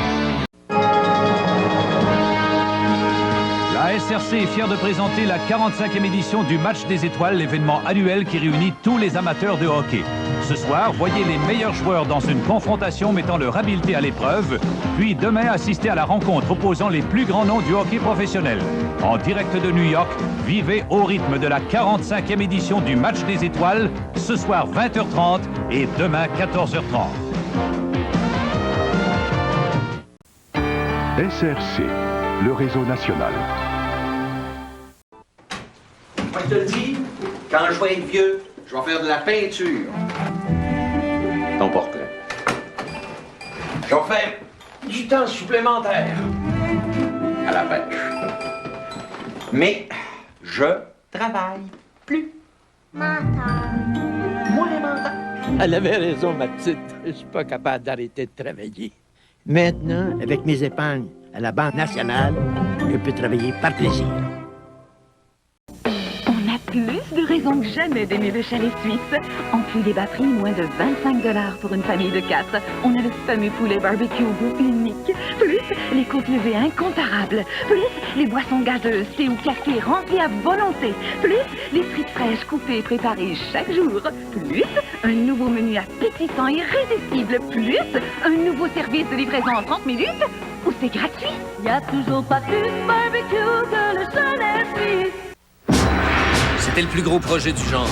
La SRC est fière de présenter la 45e édition du Match des Étoiles, l'événement annuel qui réunit tous les amateurs de hockey. Ce soir, voyez les meilleurs joueurs dans une confrontation mettant leur habileté à l'épreuve, puis demain, assistez à la rencontre opposant les plus grands noms du hockey professionnel. En direct de New York, vivez au rythme de la 45e édition du Match des Étoiles, ce soir 20h30 et demain 14h30. SRC, le réseau national. Moi, je te le dis, quand je vais être vieux, je vais faire de la peinture. Ton portrait. Je vais faire du temps supplémentaire à la pêche. Mais je travaille plus. Moins mental. Elle avait raison, ma petite. Je suis pas capable d'arrêter de travailler. Maintenant, avec mes épargnes à la Banque nationale, je peux travailler par plaisir. On a plus de raisons que jamais d'aimer le chalet suisse. En plus des batteries, moins de 25 $ pour une famille de 4. On a le fameux poulet barbecue au goût unique. Plus les côtes levées incomparables. Plus les boissons gazeuses, thé ou café remplis à volonté. Plus les frites fraîches coupées et préparées chaque jour. Plus un nouveau menu appétissant et irrésistible. Plus un nouveau service de livraison en 30 minutes. Ou c'est gratuit. Y a toujours pas plus barbecue que le chalet suisse. C'était le plus gros projet du genre.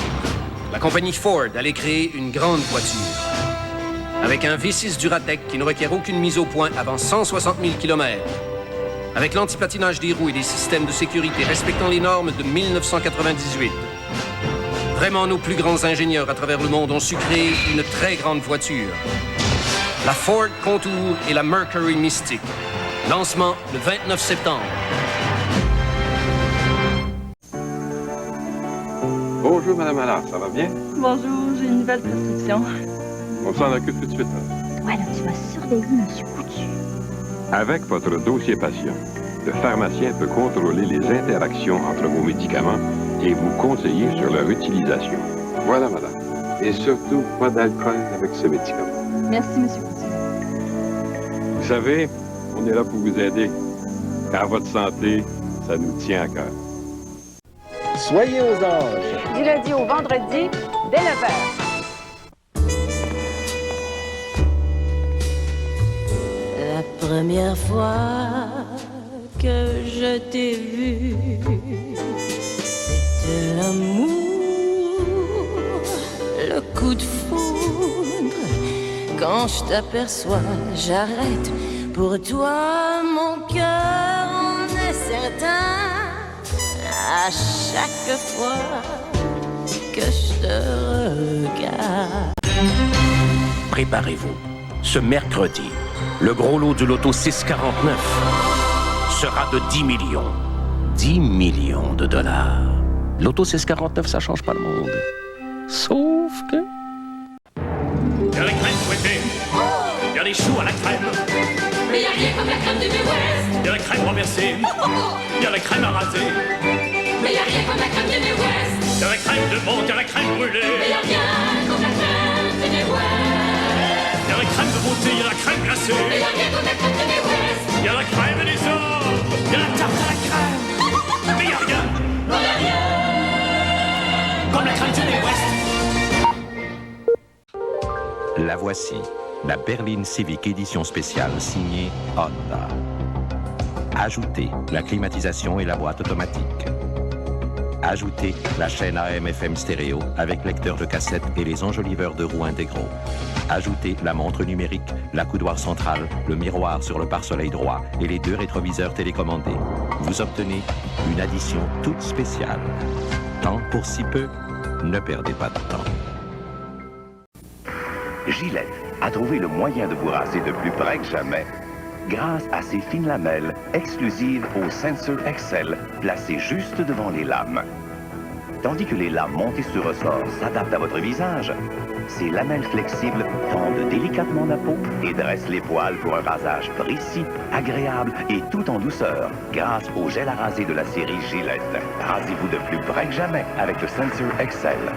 La compagnie Ford allait créer une grande voiture. Avec un V6 Duratec qui ne requiert aucune mise au point avant 160 000 km. Avec l'antipatinage des roues et des systèmes de sécurité respectant les normes de 1998. Vraiment, nos plus grands ingénieurs à travers le monde ont su créer une très grande voiture. La Ford Contour et la Mercury Mystic. Lancement le 29 septembre. Bonjour, Madame Allard, ça va bien? Bonjour, j'ai une nouvelle prescription. On s'en occupe tout de suite. Hein? Ouais, là, tu vas surveiller M. Coutu. Avec votre dossier patient, Le pharmacien peut contrôler les interactions entre vos médicaments et vous conseiller sur leur utilisation. Voilà, madame. Et surtout, pas d'alcool avec ce médicament. Merci, monsieur Couture. Vous savez, on est là pour vous aider. Car votre santé, ça nous tient à cœur. Soyez aux anges. Du lundi au vendredi, dès 9h. La première fois que je t'ai vu, c'était l'amour, le coup de foudre. Quand je t'aperçois, j'arrête. Pour toi, mon cœur en est certain. À chaque fois que je te regarde. Préparez-vous. Ce mercredi, le gros lot du loto 649 sera de 10 millions. 10 millions de dollars. Loto 649, ça change pas le monde. Sauf que... Il y a la crème fouettée. Il y a les choux à la crème. Mais y'a rien comme la crème du Midwest. Il y a la crème renversée. Il y a la crème à raser. Mais y'a rien comme la crème du Midwest. Il y a la crème de menthe, il y a la crème brûlée. Mais y'a rien comme la crème du Midwest. Il y a la crème de beauté, il y a la crème glacée. Mais y'a rien comme la crème du Midwest. Il y a la crème des hommes. Il y a la tarte à la crème. Mais il y a rien. Non, y'a rien comme la crème du Midwest. La voici, la berline Civic édition spéciale signée Honda. Ajoutez la climatisation et la boîte automatique. Ajoutez la chaîne AM/FM stéréo avec lecteur de cassette et les enjoliveurs de roues intégraux. Ajoutez la montre numérique, la coudoir centrale, le miroir sur le pare-soleil droit et les 2 rétroviseurs télécommandés. Vous obtenez une addition toute spéciale. Tant pour si peu, ne perdez pas de temps. Gillette a trouvé le moyen de vous raser de plus près que jamais grâce à ses fines lamelles exclusives au Sensor XL placées juste devant les lames. Tandis que les lames montées sur ressort s'adaptent à votre visage, ces lamelles flexibles tendent délicatement la peau et dressent les poils pour un rasage précis, agréable et tout en douceur grâce au gel à raser de la série Gillette. Rasez-vous de plus près que jamais avec le Sensor XL.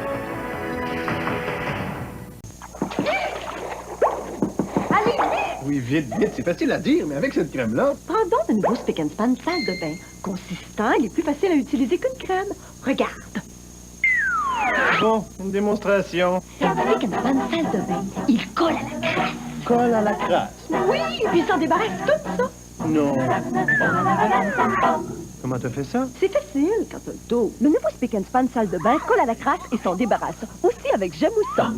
Oui, vite, vite, c'est facile à dire, mais avec cette crème-là... Prends donc de nouveau Spick & Span salle de bain. Consistant, il est plus facile à utiliser qu'une crème. Regarde. Bon, une démonstration. Spick & Span salle de bain, il colle à la crasse. Colle à la crasse. Oui, et puis il s'en débarrasse tout ça. Non. Comment t'as fait ça? C'est facile quand t'as le dos. Le nouveau Spick & Span salle de bain colle à la crasse et s'en débarrasse. Aussi avec Jamousson.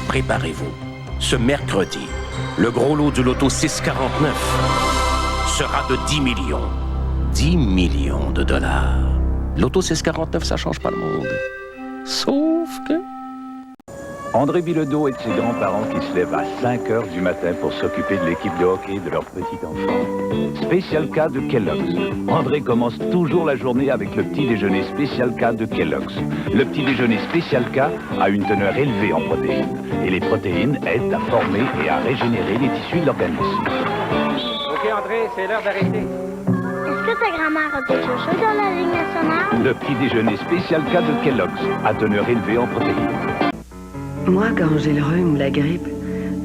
Préparez-vous. Ce mercredi, le gros lot du loto 649 sera de 10 millions. 10 millions de dollars. Loto 649, ça change pas le monde. Sauf que... André Bilodeau et de ses grands-parents qui se lèvent à 5 heures du matin pour s'occuper de l'équipe de hockey de leur petit enfant. Spécial K de Kellogg's. André commence toujours la journée avec le petit déjeuner Spécial K de Kellogg's. Le petit déjeuner Spécial K a une teneur élevée en protéines. Et les protéines aident à former et à régénérer les tissus de l'organisme. OK, André, c'est l'heure d'arrêter. Est-ce que ta grand-mère a quelque chose dans la Ligue nationale? Le petit déjeuner Spécial K de Kellogg's à teneur élevée en protéines. Moi, quand j'ai le rhume ou la grippe,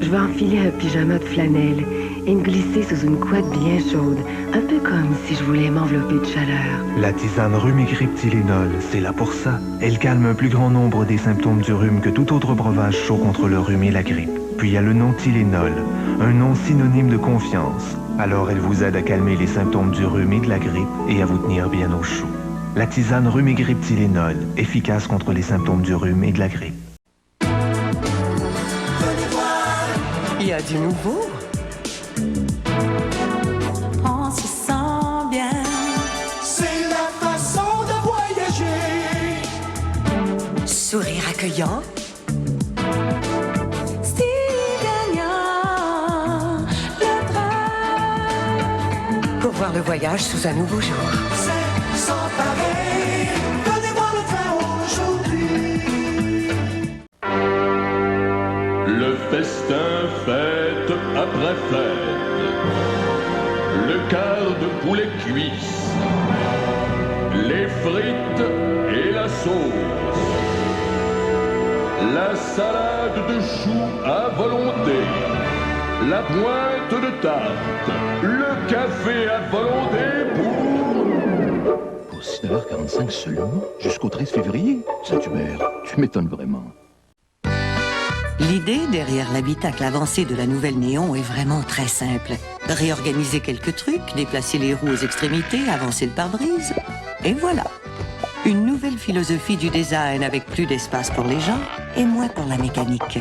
je vais enfiler un pyjama de flanelle et me glisser sous une couette bien chaude, un peu comme si je voulais m'envelopper de chaleur. La tisane rhume et grippe Tylenol, c'est là pour ça. Elle calme un plus grand nombre des symptômes du rhume que tout autre breuvage chaud contre le rhume et la grippe. Puis il y a le nom Tylenol, un nom synonyme de confiance. Alors elle vous aide à calmer les symptômes du rhume et de la grippe et à vous tenir bien au chaud. La tisane rhume et grippe Tylenol, efficace contre les symptômes du rhume et de la grippe. Il y a du nouveau. On se sent bien. C'est la façon de voyager. Sourire accueillant. Style gagnant. Le train. Pour voir le voyage sous un nouveau jour. C'est sans pareil. Donnez-moi le train aujourd'hui. Le festin fête après fête, le quart de poulet cuisse, les frites et la sauce, la salade de choux à volonté, la pointe de tarte, le café à volonté pour 19h45 seulement, jusqu'au 13 février. Saint-Hubert, tu m'étonnes vraiment. L'idée derrière l'habitacle avancé de la nouvelle Néon est vraiment très simple. Réorganiser quelques trucs, déplacer les roues aux extrémités, avancer le pare-brise, et voilà. Une nouvelle philosophie du design avec plus d'espace pour les gens et moins pour la mécanique.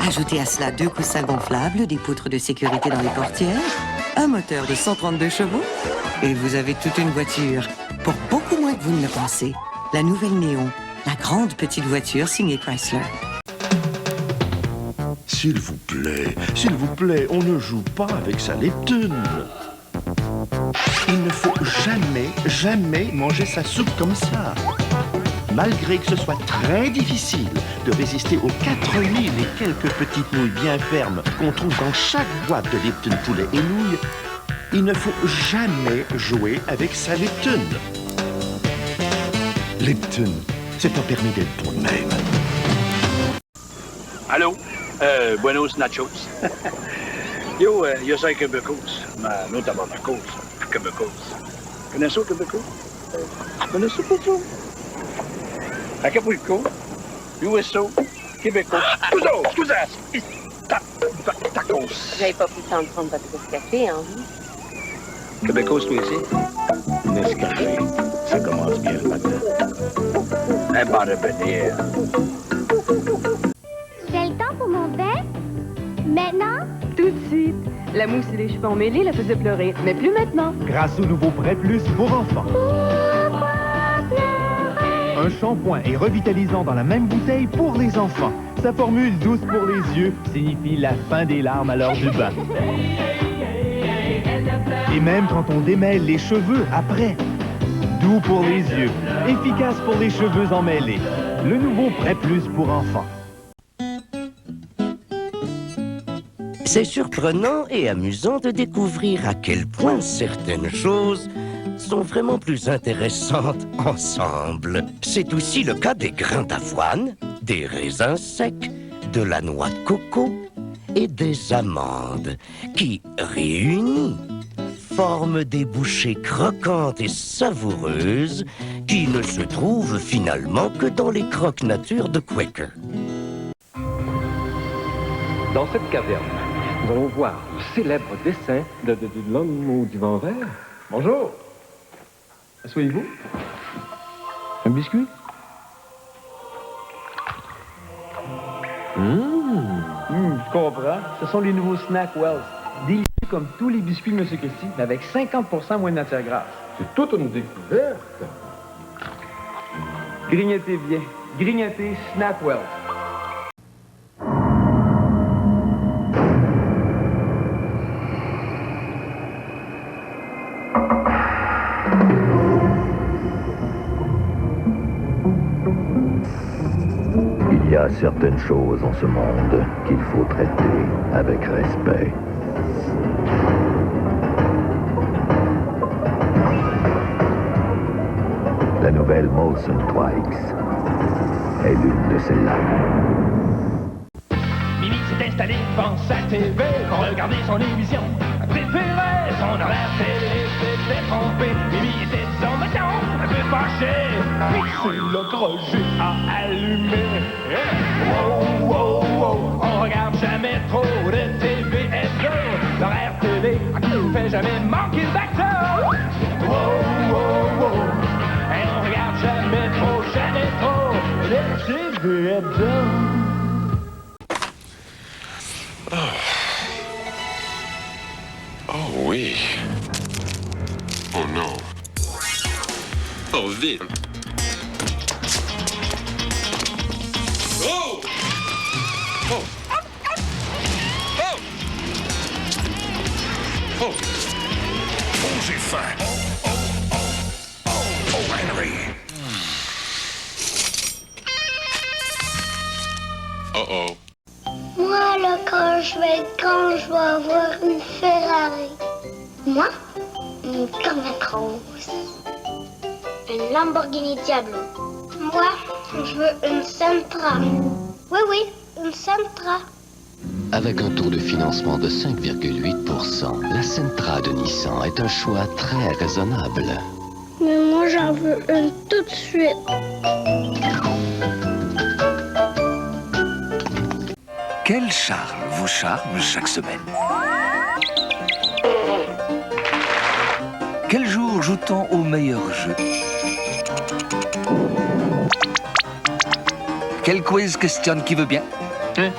Ajoutez à cela 2 coussins gonflables, des poutres de sécurité dans les portières, un moteur de 132 chevaux, et vous avez toute une voiture. Pour beaucoup moins que vous ne le pensez. La nouvelle Néon, la grande petite voiture signée Chrysler. S'il vous plaît, on ne joue pas avec sa Lipton. Il ne faut jamais manger sa soupe comme ça. Malgré que ce soit très difficile de résister aux 4000 et quelques petites nouilles bien fermes qu'on trouve dans chaque boîte de Lipton poulet et nouilles, il ne faut jamais jouer avec sa Lipton. Lipton, c'est un permis d'être pour le même. Allô? Buenos nachos. Yo soy Québecos. No tabernacos. Québecos. Connais-tu Québecos? Connais-tu pas ça? Acapulco. USO. Québecos. Excusez. Tacos. J'avais pas pris le temps de prendre votre café, hein? Québecos, toi ici? Nescafé. Ça commence bien le matin. Un bar de bénière. J'ai le temps pour mon bain? Maintenant? Tout de suite. La mousse et les cheveux emmêlés la faisait pleurer, mais plus maintenant. Grâce au nouveau Prêt Plus pour enfants. Un shampoing est revitalisant dans la même bouteille pour les enfants. Sa formule douce pour les yeux signifie la fin des larmes à l'heure du bain. Et même quand on démêle les cheveux après. Doux pour les yeux, efficace pour les cheveux emmêlés. Le nouveau Prêt Plus pour enfants. C'est surprenant et amusant de découvrir à quel point certaines choses sont vraiment plus intéressantes ensemble. C'est aussi le cas des grains d'avoine, des raisins secs, de la noix de coco et des amandes, qui, réunis, forment des bouchées croquantes et savoureuses qui ne se trouvent finalement que dans les croque-natures de Quaker. Dans cette caverne, nous allons voir le célèbre dessin de l'homme au divan vert. Bonjour. Asseyez-vous. Un biscuit? Je comprends. Ce sont les nouveaux Snack Wells. Délicieux comme tous les biscuits de M. Christie, mais avec 50% moins de matière grasse. C'est toute une découverte. Grignotez bien. Grignotez Snack Wells. Il y a certaines choses en ce monde qu'il faut traiter avec respect. La nouvelle Molson Twikes est l'une de celles-là. Mimi s'est installée devant sa TV pour regarder son émission préférée. Son horaire télé s'était trompé. Mimi était disons maintenant un peu fâché. Puis c'est le projet à allumer. Wow, wow, wow, on regarde jamais trop de TV hebdo. L'horaire télé ne fait jamais manquer le d'acteur. Wow, wow, wow, et on regarde jamais trop de TV hebdo. Oh oui. Oh non. Oh vite. Oh! Oh! Oh! Oh! Oh, j'ai faim. Oh, oh, oh, oh, oh, Henry. Oh, oh. Moi, là, quand je vais être grand, je vais avoir une Ferrari. Moi? Une Corvette rose. Une Lamborghini Diablo. Moi, je veux une Sentra. Oui, une Sentra. Avec un taux de financement de 5,8%, la Sentra de Nissan est un choix très raisonnable. Mais moi, j'en veux une tout de suite. Quel charme vous charme chaque semaine? Quel jour joue-t-on au meilleur jeu? Quel quiz questionne qui veut bien? Et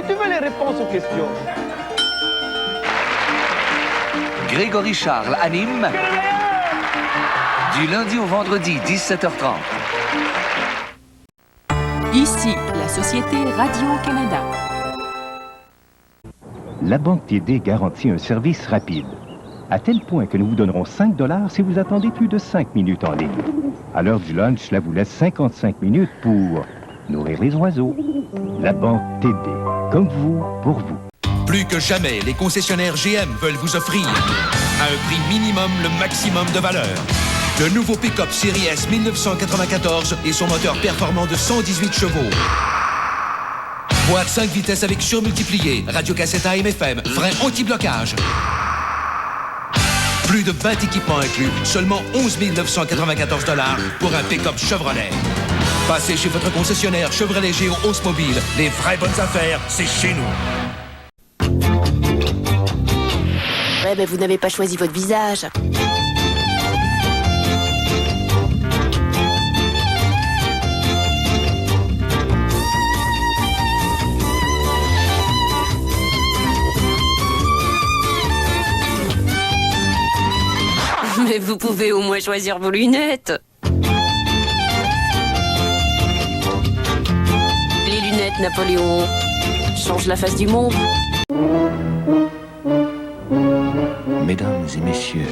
tu veux les réponses aux questions? Grégory Charles anime du lundi au vendredi, 17h30. Ici, la Société Radio-Canada. La banque TD garantit un service rapide, à tel point que nous vous donnerons 5 $ si vous attendez plus de 5 minutes en ligne. À l'heure du lunch, cela vous laisse 55 minutes pour nourrir les oiseaux. La banque TD, comme vous, pour vous. Plus que jamais, les concessionnaires GM veulent vous offrir à un prix minimum le maximum de valeur. Le nouveau pick-up Série S 1994 et son moteur performant de 118 chevaux. Boîte 5 vitesses avec surmultiplié, radiocassette AM/FM, frein anti-blocage. Plus de 20 équipements inclus, seulement 11 994 $ pour un pick-up Chevrolet. Passez chez votre concessionnaire Chevrolet Géo Oldsmobile. Les vraies bonnes affaires, c'est chez nous. Ouais, mais vous n'avez pas choisi votre visage. Mais vous pouvez au moins choisir vos lunettes. Les lunettes Napoléon changent la face du monde. Mesdames et messieurs,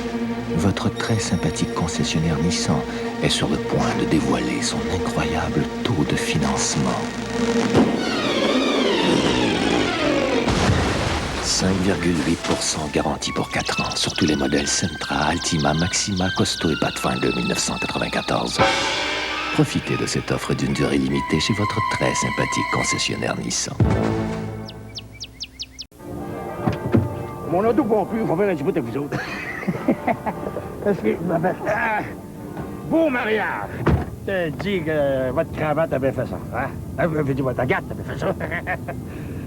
votre très sympathique concessionnaire Nissan est sur le point de dévoiler son incroyable taux de financement. 5,8% garantie pour 4 ans sur tous les modèles Sentra, Altima, Maxima, Costo et Pathfinder 1994. Profitez de cette offre d'une durée limitée chez votre très sympathique concessionnaire Nissan. Mon auto conclu, il faut faire un petit bout avec vous autres. Est-ce que je m'appelle... beau mariage! T'as dit que votre cravate avait fait ça, hein? Votre agate avait fait ça.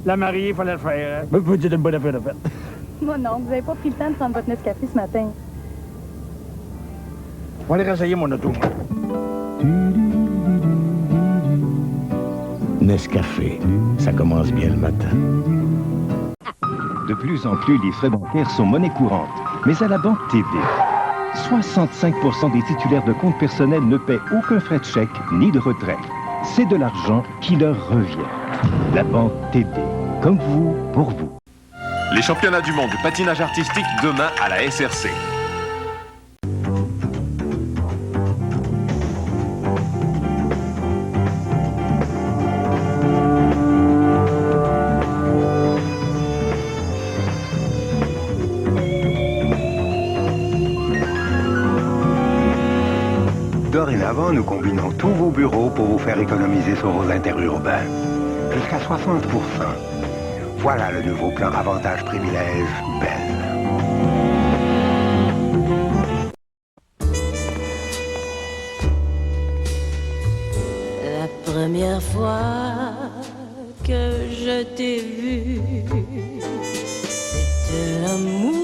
La mariée, il fallait le faire. Mais vous dites une bonne affaire de fait. Moi non, vous n'avez pas pris le temps de prendre votre Nescafé ce matin. On va aller réessayer mon auto. Nescafé, ça commence bien le matin. De plus en plus, les frais bancaires sont monnaie courante. Mais à la banque TD, 65% des titulaires de comptes personnels ne paient aucun frais de chèque ni de retrait. C'est de l'argent qui leur revient. La banque TD, comme vous, pour vous. Les championnats du monde du patinage artistique demain à la SRC. Dorénavant, nous combinons tous vos bureaux pour vous faire économiser sur vos interurbains. Jusqu'à 60%. Voilà le nouveau plan Avantage Privilège Bell. La première fois que je t'ai vu, c'était l'amour,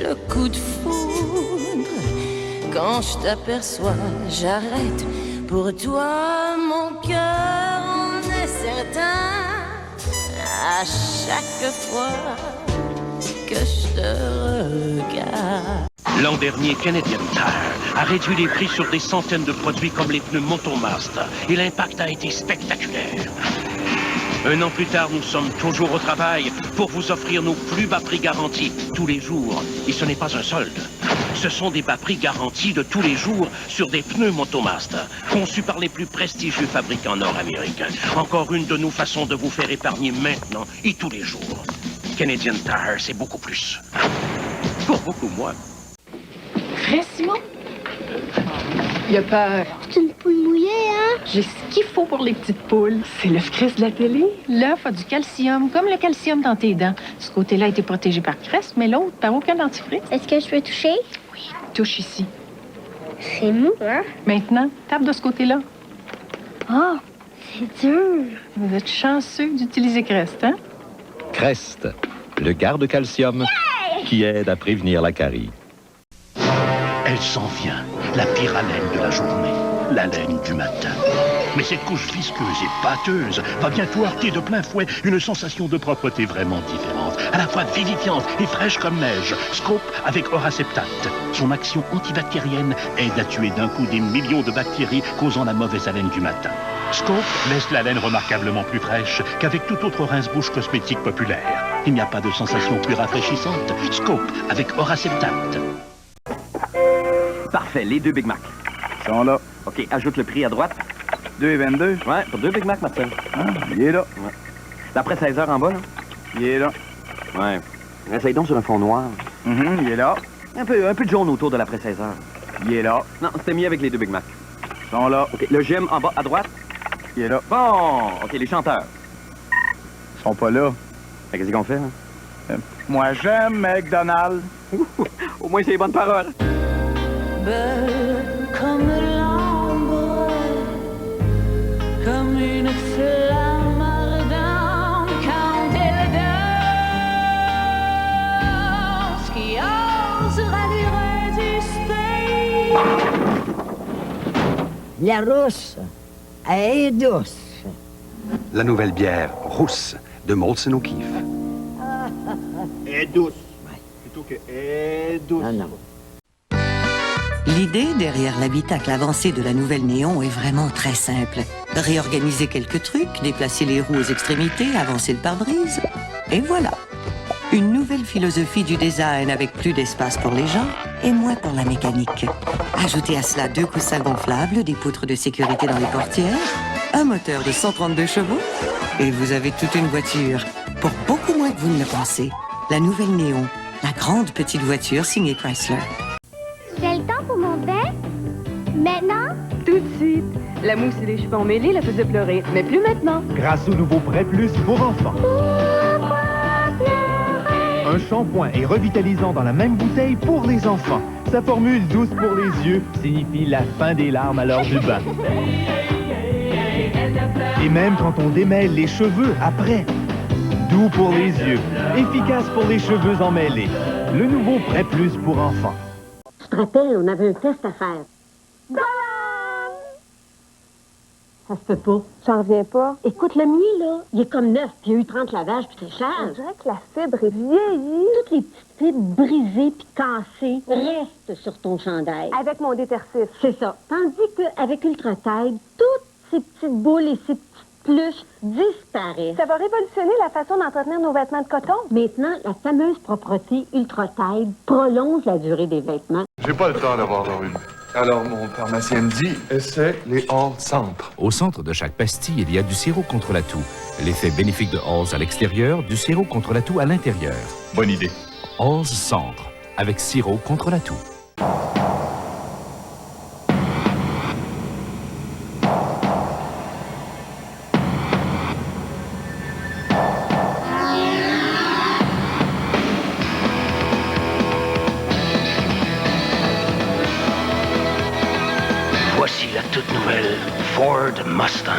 le coup de foudre. Quand je t'aperçois, j'arrête. Pour toi, mon cœur en est certain. À chaque fois que je te regarde. L'an dernier, Canadian Tire a réduit les prix sur des centaines de produits comme les pneus Motomaster et l'impact a été spectaculaire. Un an plus tard, nous sommes toujours au travail pour vous offrir nos plus bas prix garantis tous les jours. Et ce n'est pas un solde. Ce sont des bas prix garantis de tous les jours sur des pneus Motomaster, conçus par les plus prestigieux fabricants nord-américains. Encore une de nos façons de vous faire épargner maintenant et tous les jours. Canadian Tire, c'est beaucoup plus. Pour beaucoup moins. Frère Simon? Il a peur. C'est une poule mouillée, hein? J'ai ce qu'il faut pour les petites poules. C'est l'œuf Crest de la télé. L'œuf a du calcium, comme le calcium dans tes dents. Ce côté-là a été protégé par Crest, mais l'autre par aucun dentifrice. Est-ce que je peux toucher? Oui, touche ici. C'est mou, hein? Maintenant, tape de ce côté-là. Oh, c'est dur. Vous êtes chanceux d'utiliser Crest, hein? Crest, le garde calcium qui aide à prévenir la carie. Elle s'en vient, la pire haleine de la journée, l'haleine du matin. Mais cette couche visqueuse et pâteuse va bientôt heurter de plein fouet une sensation de propreté vraiment différente, à la fois vivifiante et fraîche comme neige. Scope avec Oraceptate. Son action antibactérienne aide à tuer d'un coup des millions de bactéries causant la mauvaise haleine du matin. Scope laisse la laine remarquablement plus fraîche qu'avec toute autre rince-bouche cosmétique populaire. Il n'y a pas de sensation plus rafraîchissante. Scope avec Oraceptate. Parfait, les 2 Big Mac. Ils sont là. OK, ajoute le prix à droite. 2,22. Ouais, pour 2 Big Mac, Marcel. Ah, il est là. Ouais. D'après 16 heures en bas, là? Il est là. Ouais. Essaye donc sur un fond noir. Il est là. Un peu de jaune autour de l'après 16 heures. Il est là. Non, c'était mieux avec les 2 Big Mac. Ils sont là. OK, le gym en bas à droite. Il est là. Bon, OK, les chanteurs. Ils sont pas là. Qu'est-ce qu'on fait, hein? Moi, j'aime McDonald's. Au moins, c'est les bonnes paroles. Belle comme l'ambre, comme une flamme ardente quand elle danse, qui osera lui résister. La rousse, elle est douce. La nouvelle bière rousse de Molson O'Keeffe. Elle est douce. Plutôt que elle est douce. Non. L'idée derrière l'habitacle avancé de la nouvelle Néon est vraiment très simple. Réorganiser quelques trucs, déplacer les roues aux extrémités, avancer le pare-brise. Et voilà. Une nouvelle philosophie du design avec plus d'espace pour les gens et moins pour la mécanique. Ajoutez à cela 2 coussins gonflables, des poutres de sécurité dans les portières, un moteur de 132 chevaux et vous avez toute une voiture pour beaucoup moins que vous ne le pensez. La nouvelle Néon, la grande petite voiture signée Chrysler. C'est le temps pour mon bain? Maintenant? Tout de suite. La mousse et les cheveux emmêlés la faisaient pleurer, mais plus maintenant. Grâce au nouveau Prêt Plus pour enfants. Un shampoing est revitalisant dans la même bouteille pour les enfants. Sa formule douce pour les yeux signifie la fin des larmes à l'heure du bain. Et même quand on démêle les cheveux après, doux pour les yeux, efficace pour les cheveux emmêlés. Le nouveau Prêt Plus pour enfants. Tu te rappelles, on avait un test à faire. Ça se peut pas. J'en reviens pas. Écoute, le mien, là, il est comme neuf, puis il y a eu 30 lavages, puis c'est cher. On dirait que la fibre est vieillie. Toutes les petites fibres brisées puis cassées restent sur ton chandail. Avec mon détercif. C'est ça. Tandis qu'avec Ultra Tide, toutes ces petites boules et ces petites pluches disparaissent. Ça va révolutionner la façon d'entretenir nos vêtements de coton. Maintenant, la fameuse propreté Ultra Tide prolonge la durée des vêtements. J'ai pas le temps d'avoir une. Alors, mon pharmacien me dit, essaie les Halls Centre. Au centre de chaque pastille, il y a du sirop contre la toux. L'effet bénéfique de Halls à l'extérieur, du sirop contre la toux à l'intérieur. Bonne idée. Halls Centre, avec sirop contre la toux. Voici la toute nouvelle Ford Mustang.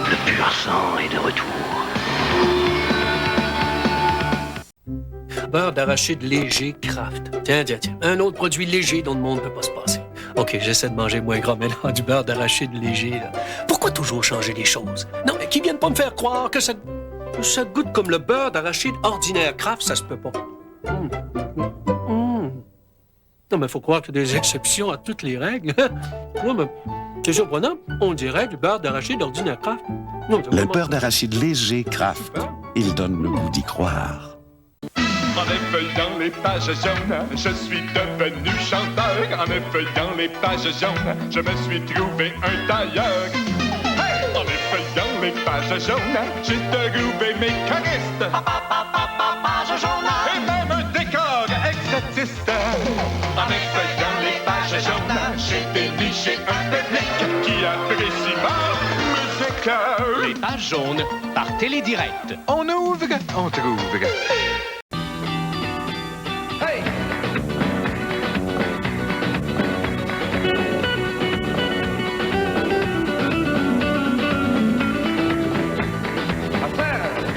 Le pur sang est de retour. Beurre d'arachide léger Kraft. Tiens. Un autre produit léger dont le monde ne peut pas se passer. OK, j'essaie de manger moins gras, mais là, du beurre d'arachide léger, là. Pourquoi toujours changer les choses? Non, mais qu'ils viennent pas me faire croire que ça goûte comme le beurre d'arachide ordinaire Kraft, ça se peut pas. Non, mais il faut croire qu'il y a des exceptions à toutes les règles. Non, mais c'est surprenant. On dirait du beurre d'arachide ordinaire Kraft. Non, le beurre d'arachide léger Kraft. Il donne le goût d'y croire. En effeuillant les pages jaunes, je suis devenu chanteur. En effeuillant les pages jaunes, je me suis trouvé un tailleur. Hey! En effeuillant mes pages jaunes, juste un groove et mes choristes. Page jaune. Et même un décor exotiste. Avec dans les pages jaunes, j'ai déniché un public qui apprécie ma musique. Les pages jaunes, par Télédirect. On ouvre, on trouve. Hey!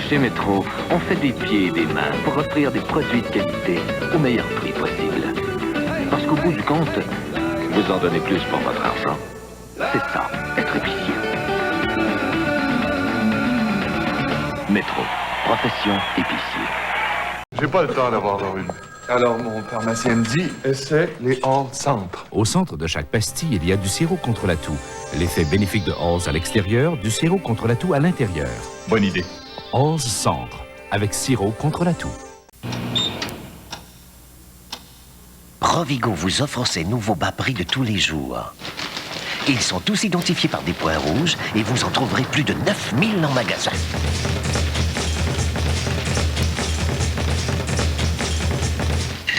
Chez Métro, on fait des pieds et des mains pour offrir des produits de qualité au meilleur prix possible. Parce qu'au bout du compte, vous en donnez plus pour votre argent. C'est ça, être épicier. Métro, profession épicier. J'ai pas le temps d'avoir une. Alors mon pharmacien me dit, essaie les Halls Centre. Au centre de chaque pastille, il y a du sirop contre la toux. L'effet bénéfique de Halls à l'extérieur, du sirop contre la toux à l'intérieur. Bonne idée. Halls Centre, avec sirop contre la toux. Provigo vous offre ses nouveaux bas prix de tous les jours. Ils sont tous identifiés par des points rouges et vous en trouverez plus de 9000 en magasin.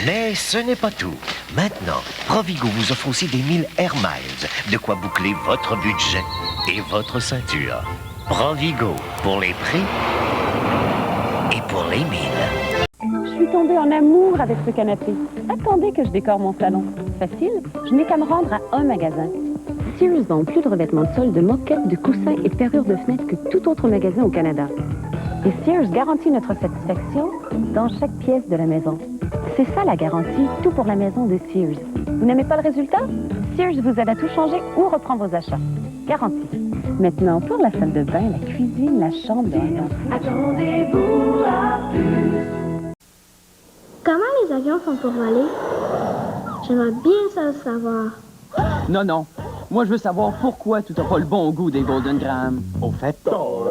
Mais ce n'est pas tout. Maintenant, Provigo vous offre aussi des 1000 Air Miles, de quoi boucler votre budget et votre ceinture. Provigo, pour les prix et pour les mines. Je suis tombée en amour avec ce canapé. Attendez que je décore mon salon. Facile, je n'ai qu'à me rendre à un magasin. Sears vend plus de revêtements de sol, de moquettes, de coussins et de ferrures de fenêtres que tout autre magasin au Canada. Et Sears garantit notre satisfaction dans chaque pièce de la maison. C'est ça la garantie, tout pour la maison de Sears. Vous n'aimez pas le résultat? Sears vous aide à tout changer ou reprendre vos achats. Garantie. Maintenant, pour la salle de bain, la cuisine, la chambre, attendez-vous à plus. Comment les avions font pour voler? J'aimerais bien ça le savoir. Non. Moi, je veux savoir pourquoi tu n'as pas le bon goût des Golden Graham. Au fait,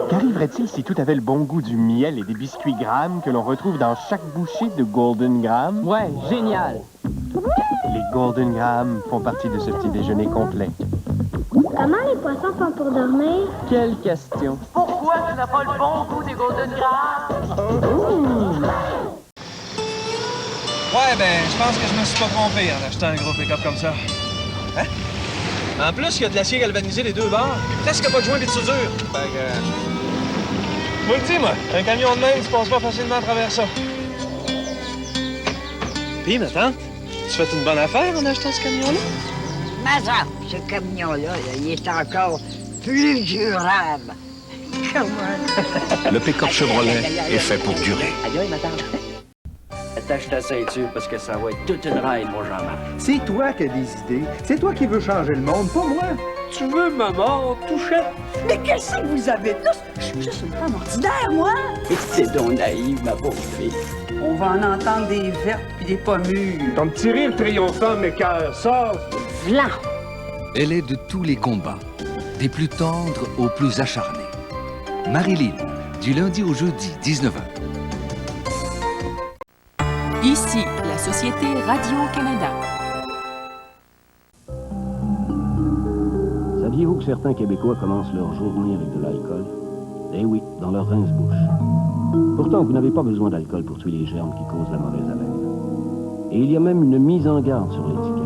qu'arriverait-il si tout avait le bon goût du miel et des biscuits Graham que l'on retrouve dans chaque bouchée de Golden Graham? Ouais, génial. Les Golden Graham font partie de ce petit déjeuner complet. Comment les poissons font pour dormir? Quelle question. Pourquoi tu n'as pas le bon goût des Golden Graham? Ouais, je pense que je me suis pas trompé en achetant un gros pick-up comme ça. Hein? En plus, il y a de l'acier galvanisé des deux bords, puis presque pas de joint et de soudure. Fait que... Je vous le dis, moi, un camion de main, tu passes pas facilement à travers ça. Puis, ma tante, tu fais une bonne affaire en achetant ce camion-là? Mais ça, ce camion-là, il est encore plus durable. Le pick-up Chevrolet est fait pour durer. Adieu, ma tante. Attache ta ceinture parce que ça va être toute une ride, mon Jean-Marc. C'est toi qui as des idées. C'est toi qui veux changer le monde, pas moi. Tu veux ma mort, touchette? Mais qu'est-ce que vous avez tous? Je suis juste une femme ordinaire, moi. C'est donc naïf, ma pauvre fille. On va en entendre des vertes puis des pas mûres. Ton petit rire triomphant de mes cœurs sort. Blanc. Elle est de tous les combats, des plus tendres aux plus acharnés. Marilyn, du lundi au jeudi, 19h. Ici, la Société Radio-Canada. Saviez-vous que certains Québécois commencent leur journée avec de l'alcool? Eh oui, dans leur rince-bouche. Pourtant, vous n'avez pas besoin d'alcool pour tuer les germes qui causent la mauvaise haleine. Et il y a même une mise en garde sur l'étiquette.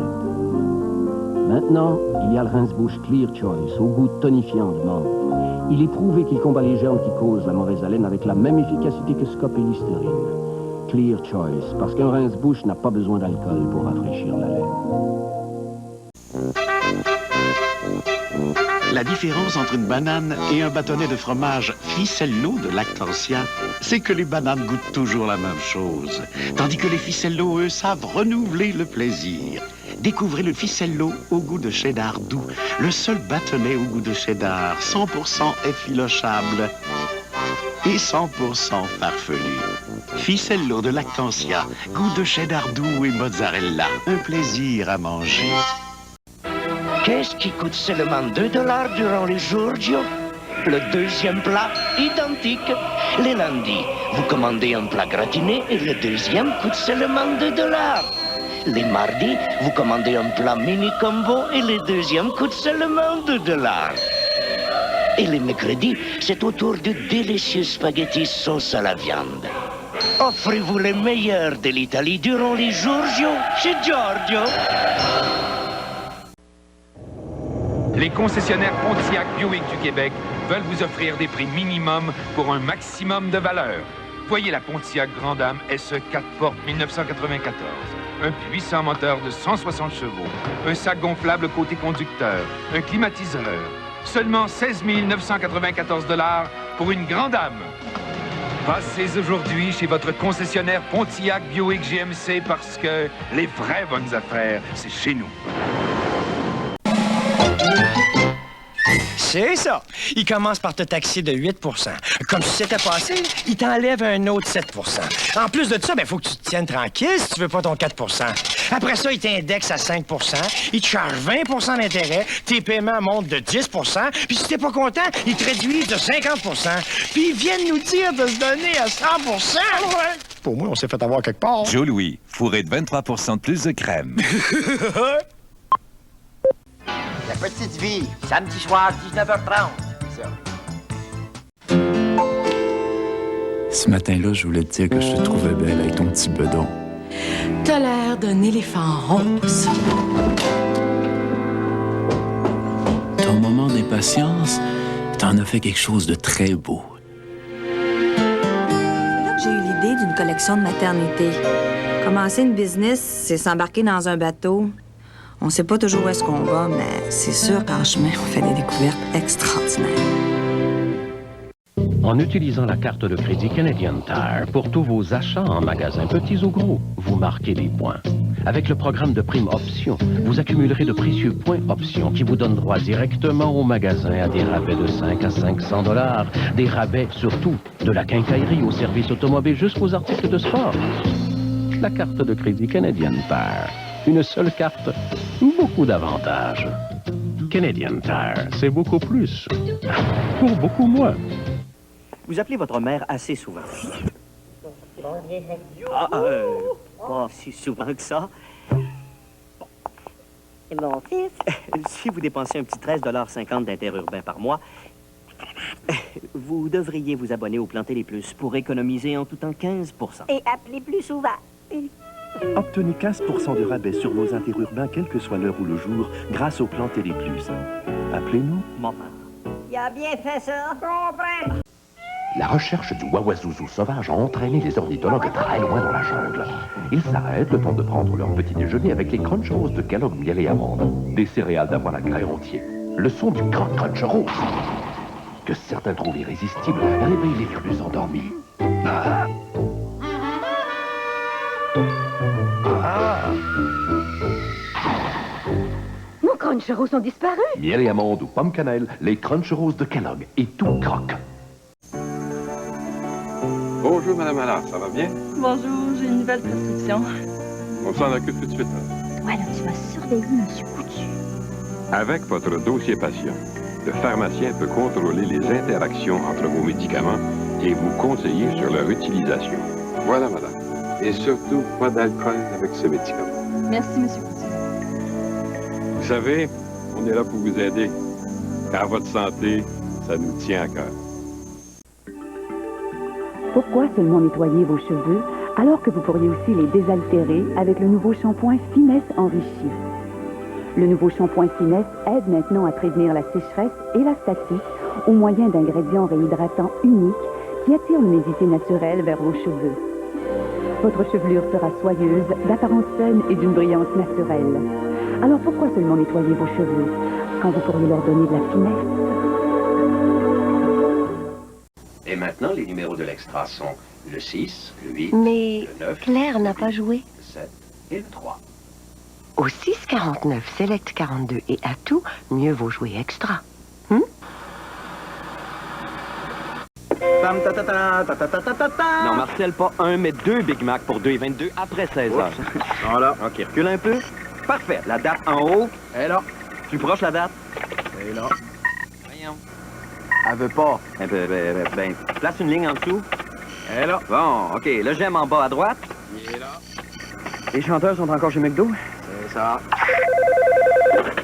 Maintenant, il y a le rince-bouche Clear Choice, au goût tonifiant de menthe. Il est prouvé qu'il combat les germes qui causent la mauvaise haleine avec la même efficacité que Scop et Listerine. Clear Choice, parce qu'un rince-bouche n'a pas besoin d'alcool pour rafraîchir la laine. La différence entre une banane et un bâtonnet de fromage Ficello de Lactantia, c'est que les bananes goûtent toujours la même chose, tandis que les Ficello, eux, savent renouveler le plaisir. Découvrez le Ficello au goût de cheddar doux, le seul bâtonnet au goût de cheddar, 100% effilochable et 100% farfelu. Ficello de Lactantia, goût de cheddar doux et mozzarella, un plaisir à manger. Qu'est-ce qui coûte seulement 2 $ durant les jours, Joe? Le deuxième plat, identique. Les lundis, vous commandez un plat gratiné et le deuxième coûte seulement 2 $. Les mardis, vous commandez un plat mini combo et le deuxième coûte seulement 2 $. Et les mercredis, c'est autour de délicieux spaghettis sauce à la viande. Offrez-vous les meilleurs de l'Italie durant les Giorgio chez Giorgio. Les concessionnaires Pontiac Buick du Québec veulent vous offrir des prix minimum pour un maximum de valeur. Voyez la Pontiac Grand Dame SE 4 portes 1994. Un puissant moteur de 160 chevaux, un sac gonflable côté conducteur, un climatiseur. Seulement 16 994 $ pour une Grand Dame. Passez aujourd'hui chez votre concessionnaire Pontiac Buick GMC parce que les vraies bonnes affaires, c'est chez nous. C'est ça. Il commence par te taxer de 8 %. Comme si c'était passé, il t'enlève un autre 7 % En plus de ça, il faut que tu te tiennes tranquille si tu veux pas ton 4 % Après ça, il t'indexe à 5 % Il te charge 20 % d'intérêt. Tes paiements montent de 10 % Puis si t'es pas content, il te réduit de 50 % Puis ils viennent nous dire de se donner à 100 %. Pour moi, on s'est fait avoir quelque part. Joe Louis, fourré de 23 % de plus de crème. La petite vie, samedi soir, 19h30. Ça. Ce matin-là, je voulais te dire que je te trouvais belle avec ton petit bedon. T'as l'air d'un éléphant rose. Ton moment d'impatience, t'en as fait quelque chose de très beau. C'est là que j'ai eu l'idée d'une collection de maternité. Commencer une business, c'est s'embarquer dans un bateau. On sait pas toujours où est-ce qu'on va, mais c'est sûr qu'en chemin, on fait des découvertes extraordinaires. En utilisant la carte de crédit Canadian Tire pour tous vos achats en magasins petits ou gros, vous marquez des points. Avec le programme de prime option, vous accumulerez de précieux points option qui vous donnent droit directement au magasin à des rabais de 5 à 500 $. Des rabais surtout de la quincaillerie au service automobile jusqu'aux articles de sport. La carte de crédit Canadian Tire. Une seule carte, beaucoup d'avantages. Canadian Tire, c'est beaucoup plus. Pour beaucoup moins. Vous appelez votre mère assez souvent? Pas si souvent que ça. C'est mon fils. Si vous dépensez un petit 13,50 $ d'interurbain par mois, vous devriez vous abonner au plan Télé Plus pour économiser en tout temps 15 %. Et appelez plus souvent. Obtenez 15 % de rabais sur vos interurbains, quelle que soit l'heure ou le jour, grâce au plan Télé Plus. Appelez-nous. Maman. Il a bien fait ça. Comprends. La recherche du Wawazouzou sauvage a entraîné les ornithologues très loin dans la jungle. Ils s'arrêtent le temps de prendre leur petit déjeuner avec les crunch roses de Kellogg miel et amandes. Des céréales d'avoine à grains entiers. Le son du grand crunch rose, que certains trouvent irrésistible, réveille les curieux endormis. Nos crunch roses ont disparu. Miel et amandes ou pomme cannelle, les crunch roses de Kellogg et tout croque. Bonjour, Madame Allard, ça va bien? Bonjour, j'ai une nouvelle prescription. On s'en occupe tout de suite. Hein? Ouais, là, tu vas surveiller M. Coutu. Avec votre dossier patient, le pharmacien peut contrôler les interactions entre vos médicaments et vous conseiller sur leur utilisation. Voilà, madame. Et surtout, pas d'alcool avec ce médicament. Merci, M. Coutu. Vous savez, on est là pour vous aider. Car votre santé, ça nous tient à cœur. Pourquoi seulement nettoyer vos cheveux alors que vous pourriez aussi les désaltérer avec le nouveau shampoing Finesse enrichi? Le nouveau shampoing Finesse aide maintenant à prévenir la sécheresse et la statique au moyen d'ingrédients réhydratants uniques qui attirent l'humidité naturelle vers vos cheveux. Votre chevelure sera soyeuse, d'apparence saine et d'une brillance naturelle. Alors pourquoi seulement nettoyer vos cheveux quand vous pourriez leur donner de la finesse? Et maintenant, les numéros de l'extra sont le 6, le 8, Mais le 9, Claire n'a pas joué. le 7 et le 3. Au 6,49, Select 42 et à tout, mieux vaut jouer extra. Non, Marcel, pas un, mais 2 Big Mac pour 2,22 après 16 heures. Voilà. OK, recule un peu. Parfait. La date en haut. Et là. Plus proche, la date. Et là. Voyons. Elle veut pas. Ben, place une ligne en dessous. Et là. Bon, OK. Le j'aime en bas à droite. Il est là. Les chanteurs sont encore chez McDo. C'est ça.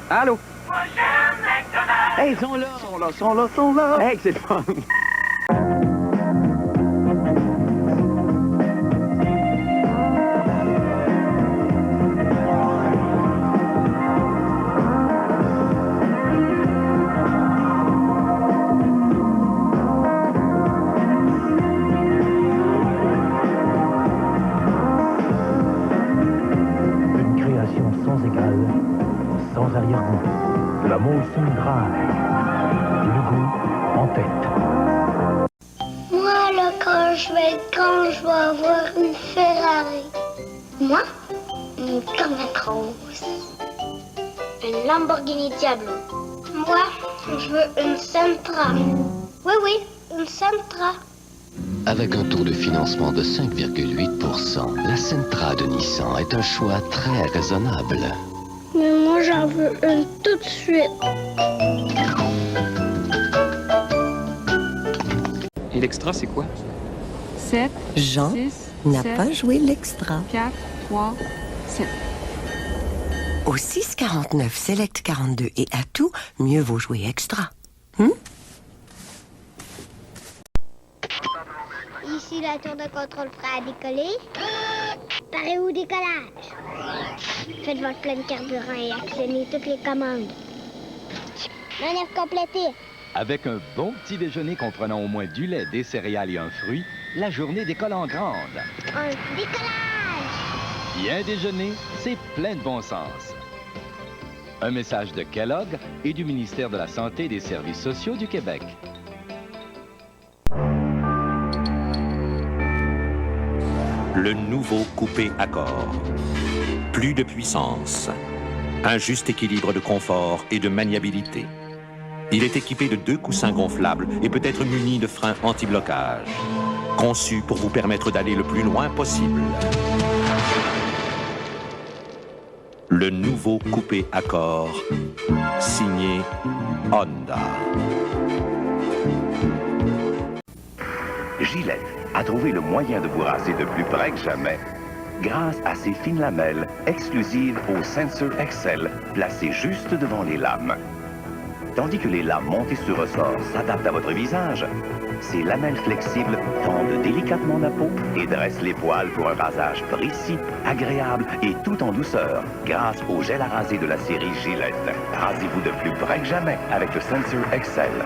Allô? Hey, ils sont là! Ils sont là! Hey, c'est fun! Sans égal, sans arrière-goût, de la Molson Dry, le goût en tête. Moi, là, quand je vais être grand, je vais avoir une Ferrari. Moi, une Corvette rose. Une Lamborghini Diablo. Moi, je veux une Sentra. Oui, une Sentra. Avec un taux de financement de 5,8%, la Sentra de Nissan est un choix très raisonnable. Mais moi, j'en veux une tout de suite. Et l'extra, c'est quoi? 7, Jean 6, n'a 7, pas joué l'extra. 4, 3, 7. Au 6,49 Select 42 et à tout, mieux vaut jouer extra. Ici, la tour de contrôle prêt à décoller. Paré au décollage. Faites votre plein de carburant et actionnez toutes les commandes. Manœuvre complétée. Avec un bon petit déjeuner comprenant au moins du lait, des céréales et un fruit, la journée décolle en grande. Un décollage! Bien déjeuner, c'est plein de bon sens. Un message de Kellogg et du ministère de la Santé et des Services sociaux du Québec. Le nouveau coupé Accord. Plus de puissance. Un juste équilibre de confort et de maniabilité. Il est équipé de 2 coussins gonflables et peut être muni de freins anti-blocage. Conçu pour vous permettre d'aller le plus loin possible. Le nouveau coupé Accord. Signé Honda. Gillette a trouvé le moyen de vous raser de plus près que jamais grâce à ses fines lamelles exclusives au Sensor XL placées juste devant les lames. Tandis que les lames montées sur ressort s'adaptent à votre visage, ces lamelles flexibles tendent délicatement la peau et dressent les poils pour un rasage précis, agréable et tout en douceur grâce au gel à raser de la série Gillette. Rasez-vous de plus près que jamais avec le Sensor XL.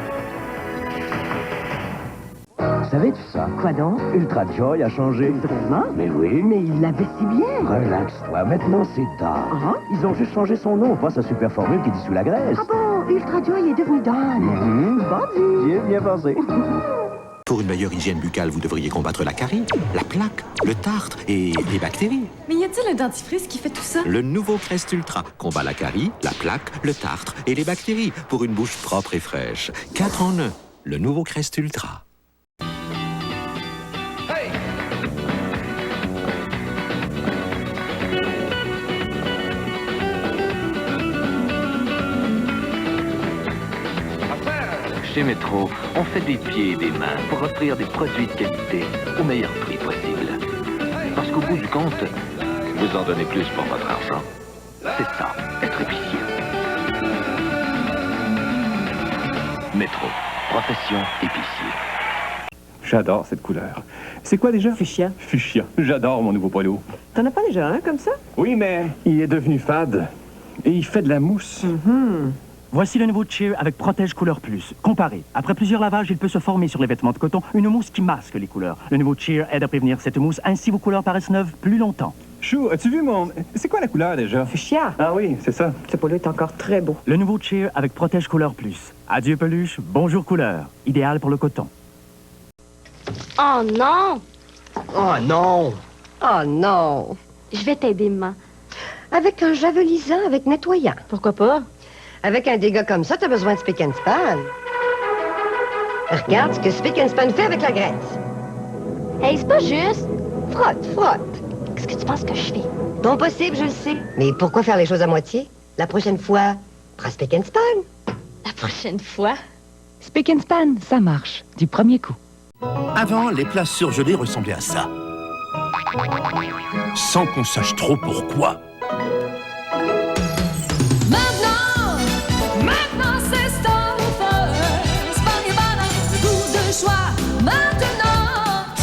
Savais-tu ça? Quoi donc? Ultra Joy a changé. Vraiment? Mais oui. Mais il l'avait si bien. Relaxe-toi, maintenant c'est tard. Ils ont juste changé son nom, pas sa super formule qui dissout la graisse. Ah bon? Ultra Joy est devenu Dawn. Bon, j'y ai bien pensé. Pour une meilleure hygiène buccale, vous devriez combattre la carie, la plaque, le tartre et les bactéries. Mais y a-t-il un dentifrice qui fait tout ça? Le nouveau Crest Ultra combat la carie, la plaque, le tartre et les bactéries pour une bouche propre et fraîche. 4 en 1. Le nouveau Crest Ultra. Chez Métro, on fait des pieds et des mains pour offrir des produits de qualité au meilleur prix possible. Parce qu'au bout du compte, vous en donnez plus pour votre argent. C'est ça, être épicier. Métro, profession épicier. J'adore cette couleur. C'est quoi déjà? Fuchsia. Fuchsia. J'adore mon nouveau polo. T'en as pas déjà un comme ça? Oui, mais il est devenu fade. Et il fait de la mousse. Voici le nouveau Cheer avec Protège Couleur Plus. Comparé. Après plusieurs lavages, il peut se former sur les vêtements de coton une mousse qui masque les couleurs. Le nouveau Cheer aide à prévenir cette mousse, ainsi vos couleurs paraissent neuves plus longtemps. Chou, as-tu vu mon... C'est quoi la couleur déjà? Fuchsia. Ah oui, c'est ça. Ce polo est encore très beau. Le nouveau Cheer avec Protège Couleur Plus. Adieu peluche, bonjour couleur. Idéal pour le coton. Oh non! Oh non! Oh non! Je vais t'aider, maman. Avec un javelisant avec nettoyant. Pourquoi pas? Avec un dégât comme ça, t'as besoin de Spick and Span. Regarde ce que Spick and Span fait avec la graisse. Hey, c'est pas juste. Frotte, frotte. Qu'est-ce que tu penses que je fais? Bon possible, je le sais. Mais pourquoi faire les choses à moitié? La prochaine fois, prends Spick and Span. La prochaine fois? Spick and Span, ça marche. Du premier coup. Avant, les plats surgelés ressemblaient à ça. Sans qu'on sache trop pourquoi. Maintenant c'est Star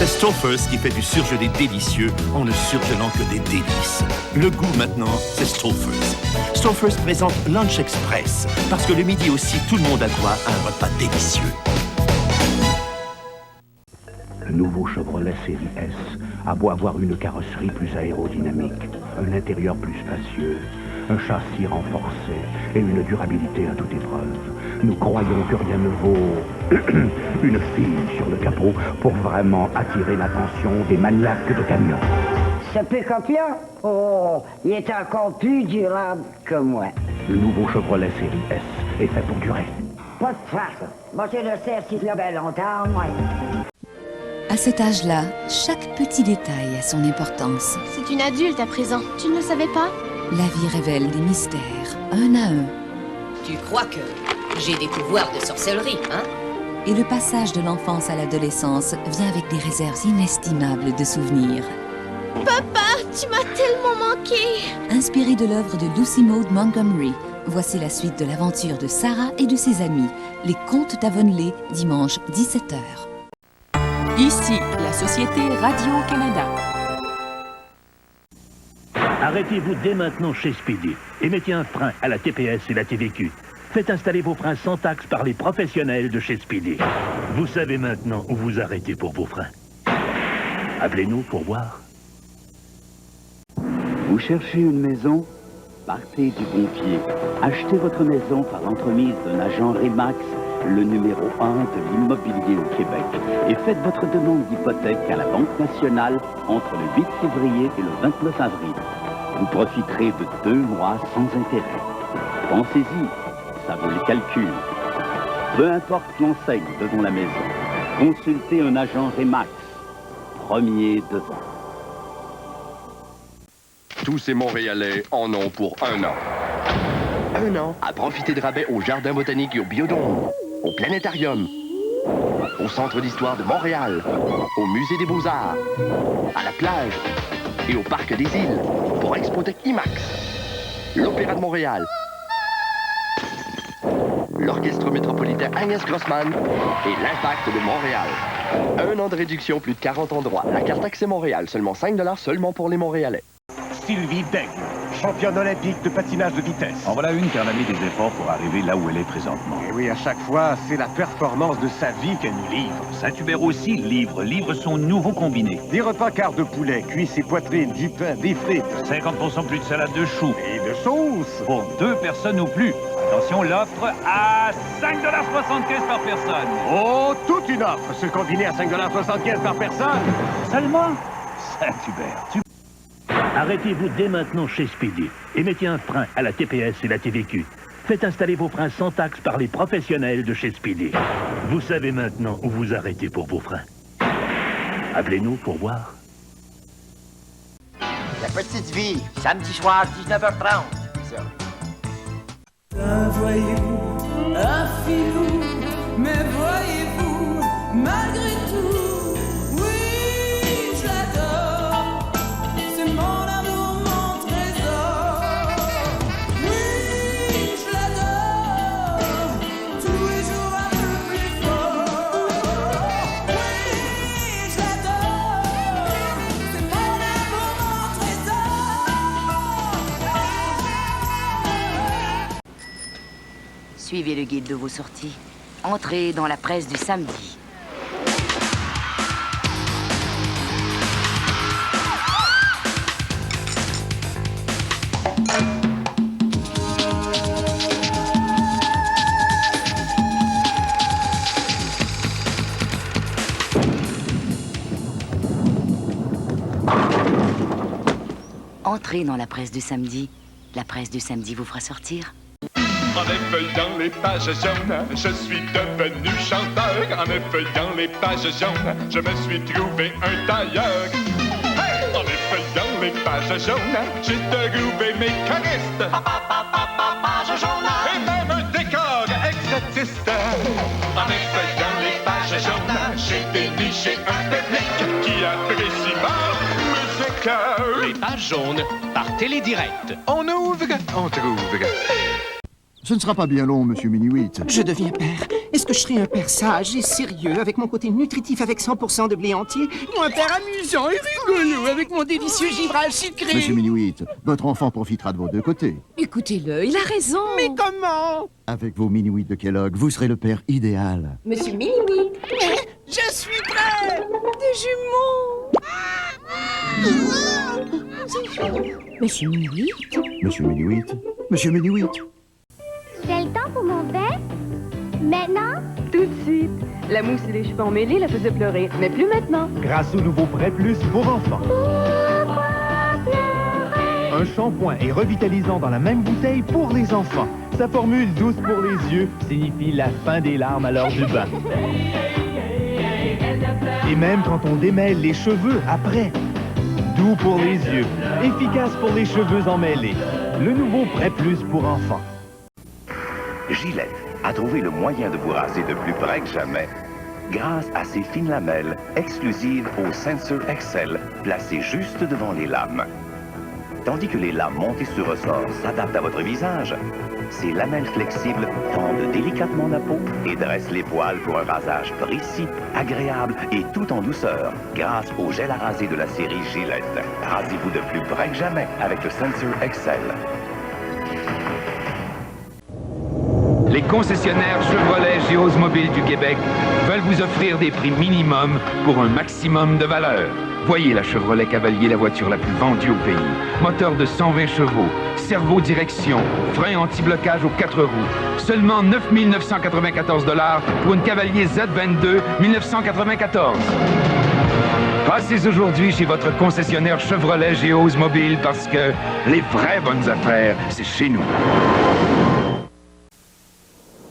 C'est Stouffer's qui fait du surgelé délicieux en ne surgelant que des délices. Le goût maintenant, c'est Stouffer's. Stouffer's présente Lunch Express, parce que le midi aussi, tout le monde a droit à un repas délicieux. Le nouveau Chevrolet Série S a beau avoir une carrosserie plus aérodynamique, un intérieur plus spacieux, un châssis renforcé et une durabilité à toute épreuve. Nous croyons que rien ne vaut une fille sur le capot pour vraiment attirer l'attention des maniaques de camions. Ce pick-up-là, oh, il est encore plus durable que moi. Le nouveau Chevrolet Série S est fait pour durer. Pas de trace. Moi, je le sais s'il y a bien longtemps, moi. À cet âge-là, chaque petit détail a son importance. C'est une adulte à présent. Tu ne le savais pas? La vie révèle des mystères, un à un. Tu crois que j'ai des pouvoirs de sorcellerie, hein? Et le passage de l'enfance à l'adolescence vient avec des réserves inestimables de souvenirs. Papa, tu m'as tellement manqué! Inspiré de l'œuvre de Lucy Maud Montgomery, voici la suite de l'aventure de Sarah et de ses amis, Les Contes d'Avonlea, dimanche 17h. Ici, la Société Radio-Canada. Arrêtez-vous dès maintenant chez Speedy et mettez un frein à la TPS et la TVQ. Faites installer vos freins sans taxe par les professionnels de chez Speedy. Vous savez maintenant où vous arrêtez pour vos freins. Appelez-nous pour voir. Vous cherchez une maison? Partez du bon pied. Achetez votre maison par l'entremise d'un agent Remax, le numéro 1 de l'immobilier au Québec, et faites votre demande d'hypothèque à la Banque nationale entre le 8 février et le 29 avril. Vous profiterez de 2 mois sans intérêt. Pensez-y, ça vaut le calcul. Peu importe l'enseigne devant la maison, consultez un agent Remax. Premier devant. Tous ces Montréalais en ont pour 1 an. 1 an à profiter de rabais au Jardin botanique et au Biodôme, au Planétarium, au Centre d'histoire de Montréal, au Musée des Beaux-Arts, à la plage et au Parc des Îles, pour Expotech IMAX, l'Opéra de Montréal, l'Orchestre métropolitain Agnès Grossman et l'Impact de Montréal. 1 an de réduction, plus de 40 endroits. La carte Accès Montréal, seulement 5 $ seulement pour les Montréalais. Sylvie Daigle, championne olympique de patinage de vitesse. En voilà une qui en a mis des efforts pour arriver là où elle est présentement. Et oui, à chaque fois, c'est la performance de sa vie qu'elle nous livre. Saint-Hubert aussi livre son nouveau combiné. Des repas quart de poulet, cuisses et poitrines, du pain, des frites. 50% plus de salade de choux. Et de sauce. Pour 2 personnes ou plus. Attention, l'offre à 5,75 $ par personne. Oh, toute une offre, ce combiné à 5,75 $ par personne. Seulement Saint-Hubert. Arrêtez-vous dès maintenant chez Speedy et mettez un frein à la TPS et la TVQ. Faites installer vos freins sans taxe par les professionnels de chez Speedy. Vous savez maintenant où vous arrêtez pour vos freins. Appelez-nous pour voir. La petite vie, samedi soir, 19h30. Un voyou, un filou, mais voyez-vous, malgré tout, oui, je l'adore. C'est mon amour, mon trésor. Oui, je l'adore. Tous les jours un peu plus fort. Oui, je l'adore. C'est mon amour, mon trésor. Suivez le guide de vos sorties. Entrez dans la presse du samedi. Entrez dans la presse du samedi. La presse du samedi vous fera sortir. En effeuillant les pages jaunes, je suis devenu chanteur. En effeuillant les pages jaunes, je me suis trouvé un tailleur. Hey! En effeuillant les pages jaunes, j'ai trouvé mes choristes. Page jaune. Et même un décor exotiste. En effeuillant les pages jaunes, j'ai déniché un public qui apprécie ma musique. Les pages jaunes, par télédirect. On ouvre, on trouve. Ce ne sera pas bien long, Monsieur Miniwit. Je deviens père Est-ce que je serai un père sage et sérieux avec mon côté nutritif avec 100% de blé entier ou un père amusant et rigolo avec mon délicieux givrage sucré? Monsieur Minuit, votre enfant profitera de vos deux côtés. Écoutez-le, il a raison. Mais comment? Avec vos Minuit de Kellogg, vous serez le père idéal. Monsieur Minuit. Je suis prêt! Des jumeaux. Monsieur Minuit. Monsieur Minuit. Monsieur Minuit. C'est le temps pour mon père? Maintenant? Tout de suite. La mousse et les cheveux emmêlés la faisaient pleurer, mais plus maintenant. Grâce au nouveau Prêt Plus pour enfants. Un shampoing est revitalisant dans la même bouteille pour les enfants. Sa formule douce pour les yeux signifie la fin des larmes à l'heure du bain. Et même quand on démêle les cheveux après. Doux pour les yeux, efficace pour les cheveux emmêlés. Le nouveau Prêt Plus pour enfants. Gillette a trouvé le moyen de vous raser de plus près que jamais grâce à ses fines lamelles exclusives au Sensor XL placées juste devant les lames. Tandis que les lames montées sur ressort s'adaptent à votre visage, ces lamelles flexibles tendent délicatement la peau et dressent les poils pour un rasage précis, agréable et tout en douceur grâce au gel à raser de la série Gillette. Rasez-vous de plus près que jamais avec le Sensor XL. Les concessionnaires Chevrolet et Oldsmobile du Québec veulent vous offrir des prix minimum pour un maximum de valeur. Voyez la Chevrolet Cavalier, la voiture la plus vendue au pays. Moteur de 120 chevaux, servo-direction, frein anti-blocage aux 4 roues. Seulement 9 994 $ pour une Cavalier Z22 1994. Passez aujourd'hui chez votre concessionnaire Chevrolet et Oldsmobile parce que les vraies bonnes affaires, c'est chez nous.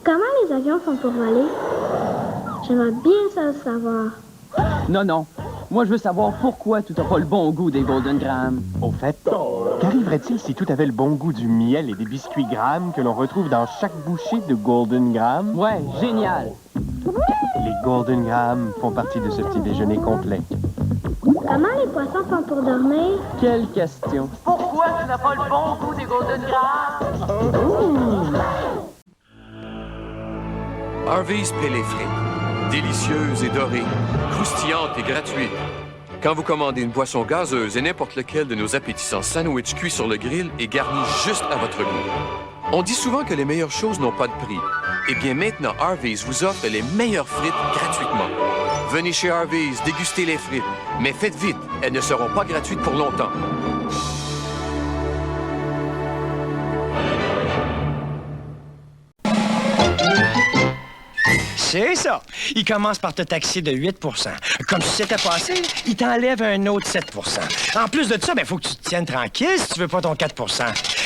Comment les avions font pour voler? J'aimerais bien ça le savoir. Non. Moi, je veux savoir pourquoi tout n'a pas le bon goût des Golden Graham. Au fait, qu'arriverait-il si tout avait le bon goût du miel et des biscuits Graham que l'on retrouve dans chaque bouchée de Golden Graham? Ouais, génial. Les Golden Graham font partie de ce petit déjeuner complet. Comment les poissons font pour dormir? Quelle question. Pourquoi tu n'as pas le bon goût des Golden Graham? Harvey's paie les frites. Délicieuses et dorées, croustillantes et gratuites. Quand vous commandez une boisson gazeuse et n'importe lequel de nos appétissants sandwichs cuits sur le grill est garni juste à votre goût. On dit souvent que les meilleures choses n'ont pas de prix. Eh bien, maintenant, Harvey's vous offre les meilleures frites gratuitement. Venez chez Harvey's déguster les frites, mais faites vite, elles ne seront pas gratuites pour longtemps. C'est ça. Il commence par te taxer de 8 %. Comme si c'était passé, il t'enlève un autre 7 %. En plus de ça, il faut que tu te tiennes tranquille si tu veux pas ton 4 %.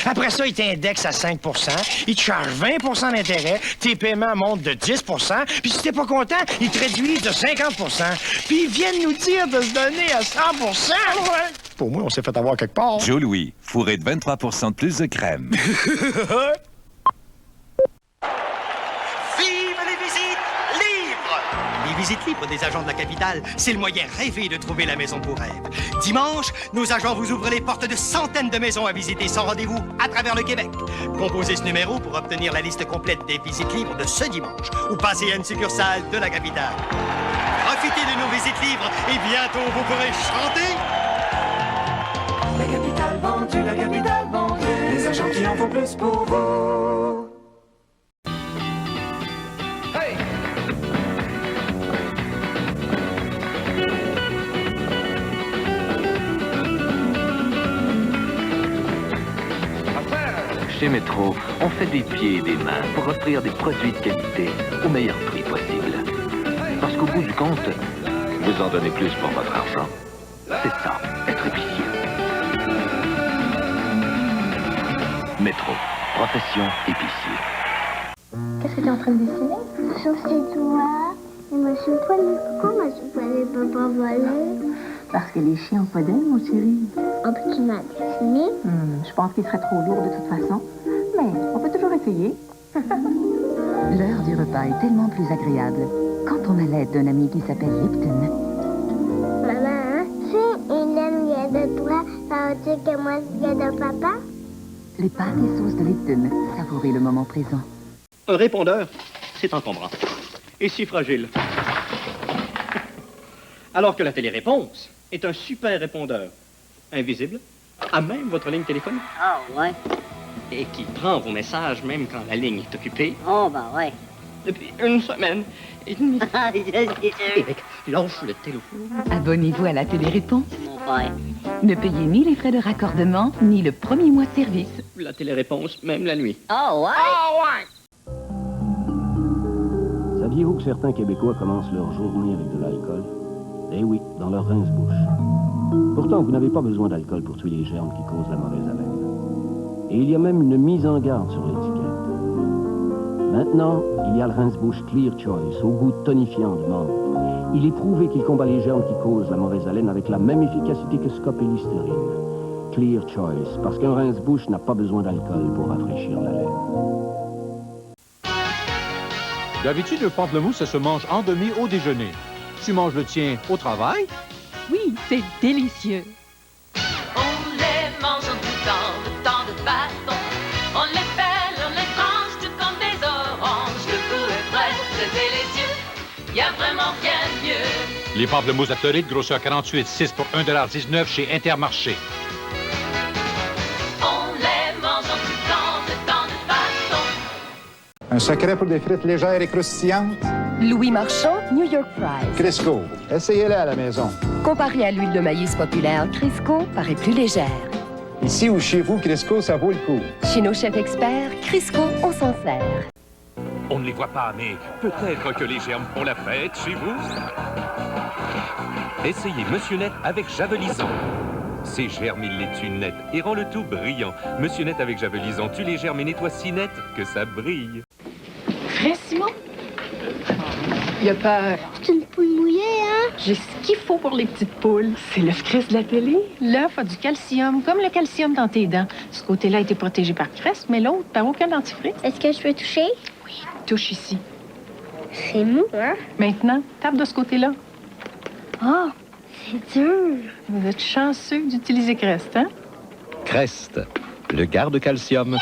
Après ça, il t'indexe à 5 %. Il te charge 20 % d'intérêt. Tes paiements montent de 10 %. Puis si t'es pas content, il te réduit de 50 %. Puis ils viennent nous dire de se donner à 100 %. Ouais. Pour moi, on s'est fait avoir quelque part. Joe Louis, fourré de 23 % de plus de crème. Les visites libres des agents de la capitale, c'est le moyen rêvé de trouver la maison pour rêve. Dimanche, nos agents vous ouvrent les portes de centaines de maisons à visiter sans rendez-vous à travers le Québec. Composez ce numéro pour obtenir la liste complète des visites libres de ce dimanche ou passez à une succursale de la capitale. Profitez de nos visites libres et bientôt vous pourrez chanter. La capitale vendue, la capitale vendue, les agents qui en font plus pour vous. Chez Métro, on fait des pieds et des mains pour offrir des produits de qualité au meilleur prix possible. Parce qu'au bout du compte, vous en donnez plus pour votre argent. C'est ça, être épicier. Métro, profession épicier. Qu'est-ce que tu es en train de dessiner? C'est toi. Et moi, je suis poilée. Pourquoi moi, je suis poilée, papa volée? Parce que les chiens ont pas d'ailes, mon chéri. Oh, puis tu m'as dessiné? Je pense qu'il serait trop lourd de toute façon. Mais on peut toujours essayer. L'heure du repas est tellement plus agréable quand on a l'aide d'un ami qui s'appelle Lipton. Maman, si une amie vient de toi, ça veut dire que moi, je viens de papa? Les pâtes et sauces de Lipton, savourez le moment présent. Un répondeur, c'est encombrant. et si fragile. Alors que la téléréponse est un super répondeur, invisible, à même votre ligne téléphonique. Ah, ouais. Et qui prend vos messages même quand la ligne est occupée. Oh, ben ouais. Depuis une semaine et demie. Eric, lâche le téléphone. Abonnez-vous à la téléréponse. Mon frère. Ne payez ni les frais de raccordement, ni le premier mois de service. La téléréponse, même la nuit. Oh, ouais. Oh, ouais. Saviez-vous que certains Québécois commencent leur journée avec de l'alcool? Eh oui, dans leur rince-bouche. Pourtant, vous n'avez pas besoin d'alcool pour tuer les germes qui causent la mauvaise haleine. Et il y a même une mise en garde sur l'étiquette. Maintenant, il y a le rince-bouche Clear Choice, au goût tonifiant de menthe. Il est prouvé qu'il combat les germes qui causent la mauvaise haleine avec la même efficacité que Scop et Listerine. Clear Choice, parce qu'un rince-bouche n'a pas besoin d'alcool pour rafraîchir la laine. D'habitude, le pamplemousse, ça se mange en demi au déjeuner. Tu manges le tien au travail? Oui, c'est délicieux. On les mange en tout temps, de temps de bâton. On les pèle, on les tranche, tout comme des oranges. Le goût est frais, c'est délicieux. Y a vraiment rien de mieux. Les pamplemousses à Floride, grosseur 48,6 pour 1,19 $ chez Intermarché. On les mange en tout temps, de temps de bâton. Un secret pour des frites légères et croustillantes? Louis Marchand, New York Fries. Crisco, essayez-les à la maison. Comparé à l'huile de maïs populaire, Crisco paraît plus légère. Ici ou chez vous, Crisco, ça vaut le coup. Chez nos chefs experts, Crisco, on s'en sert. On ne les voit pas, mais peut-être que les germes font la fête chez vous. Essayez Monsieur Net avec Javelisant. Ces germes, il les tue net et rend le tout brillant. Monsieur Net avec Javelisant tue les germes et nettoie si net que ça brille. Frère Simon? Il a peur. C'est une poule mouillée, hein? J'ai ce qu'il faut pour les petites poules. C'est l'œuf Crest de la télé. L'œuf a du calcium, comme le calcium dans tes dents. Ce côté-là a été protégé par Crest, mais l'autre par aucun dentifrice. Est-ce que je peux toucher? Oui, touche ici. C'est mou, hein? Maintenant, tape de ce côté-là. Oh, c'est dur. Vous êtes chanceux d'utiliser Crest, hein? Crest, le garde-calcium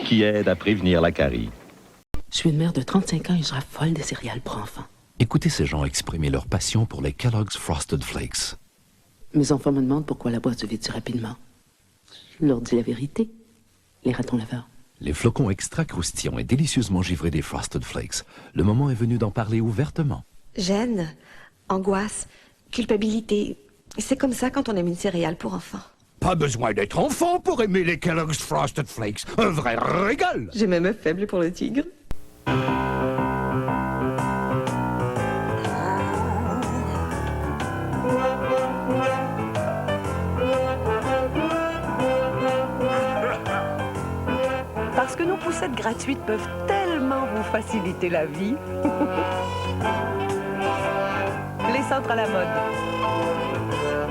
qui aide à prévenir la carie. Je suis une mère de 35 ans et je raffole des céréales pour enfants. Écoutez ces gens exprimer leur passion pour les Kellogg's Frosted Flakes. Mes enfants me demandent pourquoi la boîte se vide si rapidement. Je leur dis la vérité. Les ratons laveurs. Les flocons extra croustillants et délicieusement givrés des Frosted Flakes. Le moment est venu d'en parler ouvertement. Gêne, angoisse, culpabilité. C'est comme ça quand on aime une céréale pour enfants. Pas besoin d'être enfant pour aimer les Kellogg's Frosted Flakes. Un vrai régal. J'ai même un faible pour le tigre. Parce que nos poussettes gratuites peuvent tellement vous faciliter la vie. Les centres à la mode.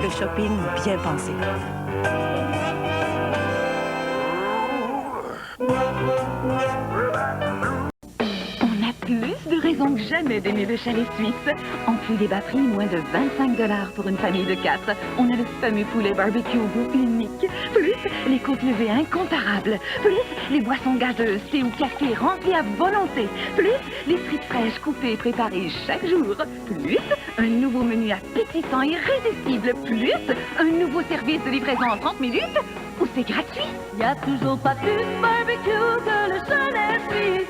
Le shopping bien pensé. On a plus de raisons que jamais d'aimer le chalet suisse. En plus des bas prix, moins de 25 $ pour une famille de 4. On a le fameux poulet barbecue au goût unique. Plus les côtes levées incomparables. Plus les boissons gazeuses, thé ou café remplis à volonté. Plus les frites fraîches coupées et préparées chaque jour. Plus un nouveau menu appétissant et irrésistible. Plus un nouveau service de livraison en 30 minutes. Ou c'est gratuit. Y a toujours pas plus barbecue que le chalet suisse.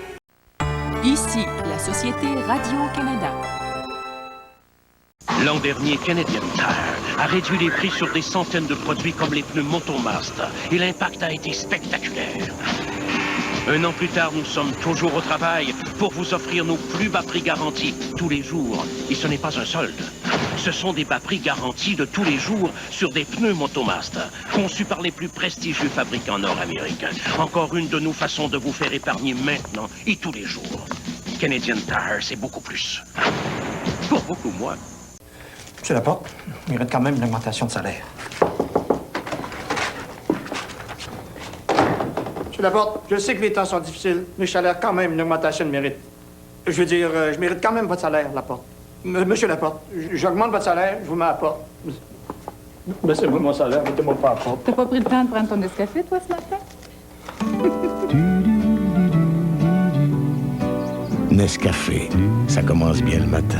Ici, la Société Radio-Canada. L'an dernier, Canadian Tire a réduit les prix sur des centaines de produits comme les pneus Motomaster et l'impact a été spectaculaire. Un an plus tard, nous sommes toujours au travail pour vous offrir nos plus bas prix garantis tous les jours. Et ce n'est pas un solde. Ce sont des bas prix garantis de tous les jours sur des pneus Motomaster, conçus par les plus prestigieux fabricants nord-américains. Encore une de nos façons de vous faire épargner maintenant et tous les jours. Canadian Tire, c'est beaucoup plus. Pour beaucoup moins. Monsieur Laporte, il mérite quand même une augmentation de salaire. Monsieur Laporte, je sais que les temps sont difficiles, mais je salaire quand même une augmentation de mérite. Je veux dire, je mérite quand même votre salaire, Laporte. Monsieur Laporte, j'augmente votre salaire, je vous mets à la porte. Baissez-moi mon salaire, mettez-moi pas à la porte. T'as pas pris le temps de prendre ton Nescafé, toi, ce matin? Nescafé, ça commence bien le matin.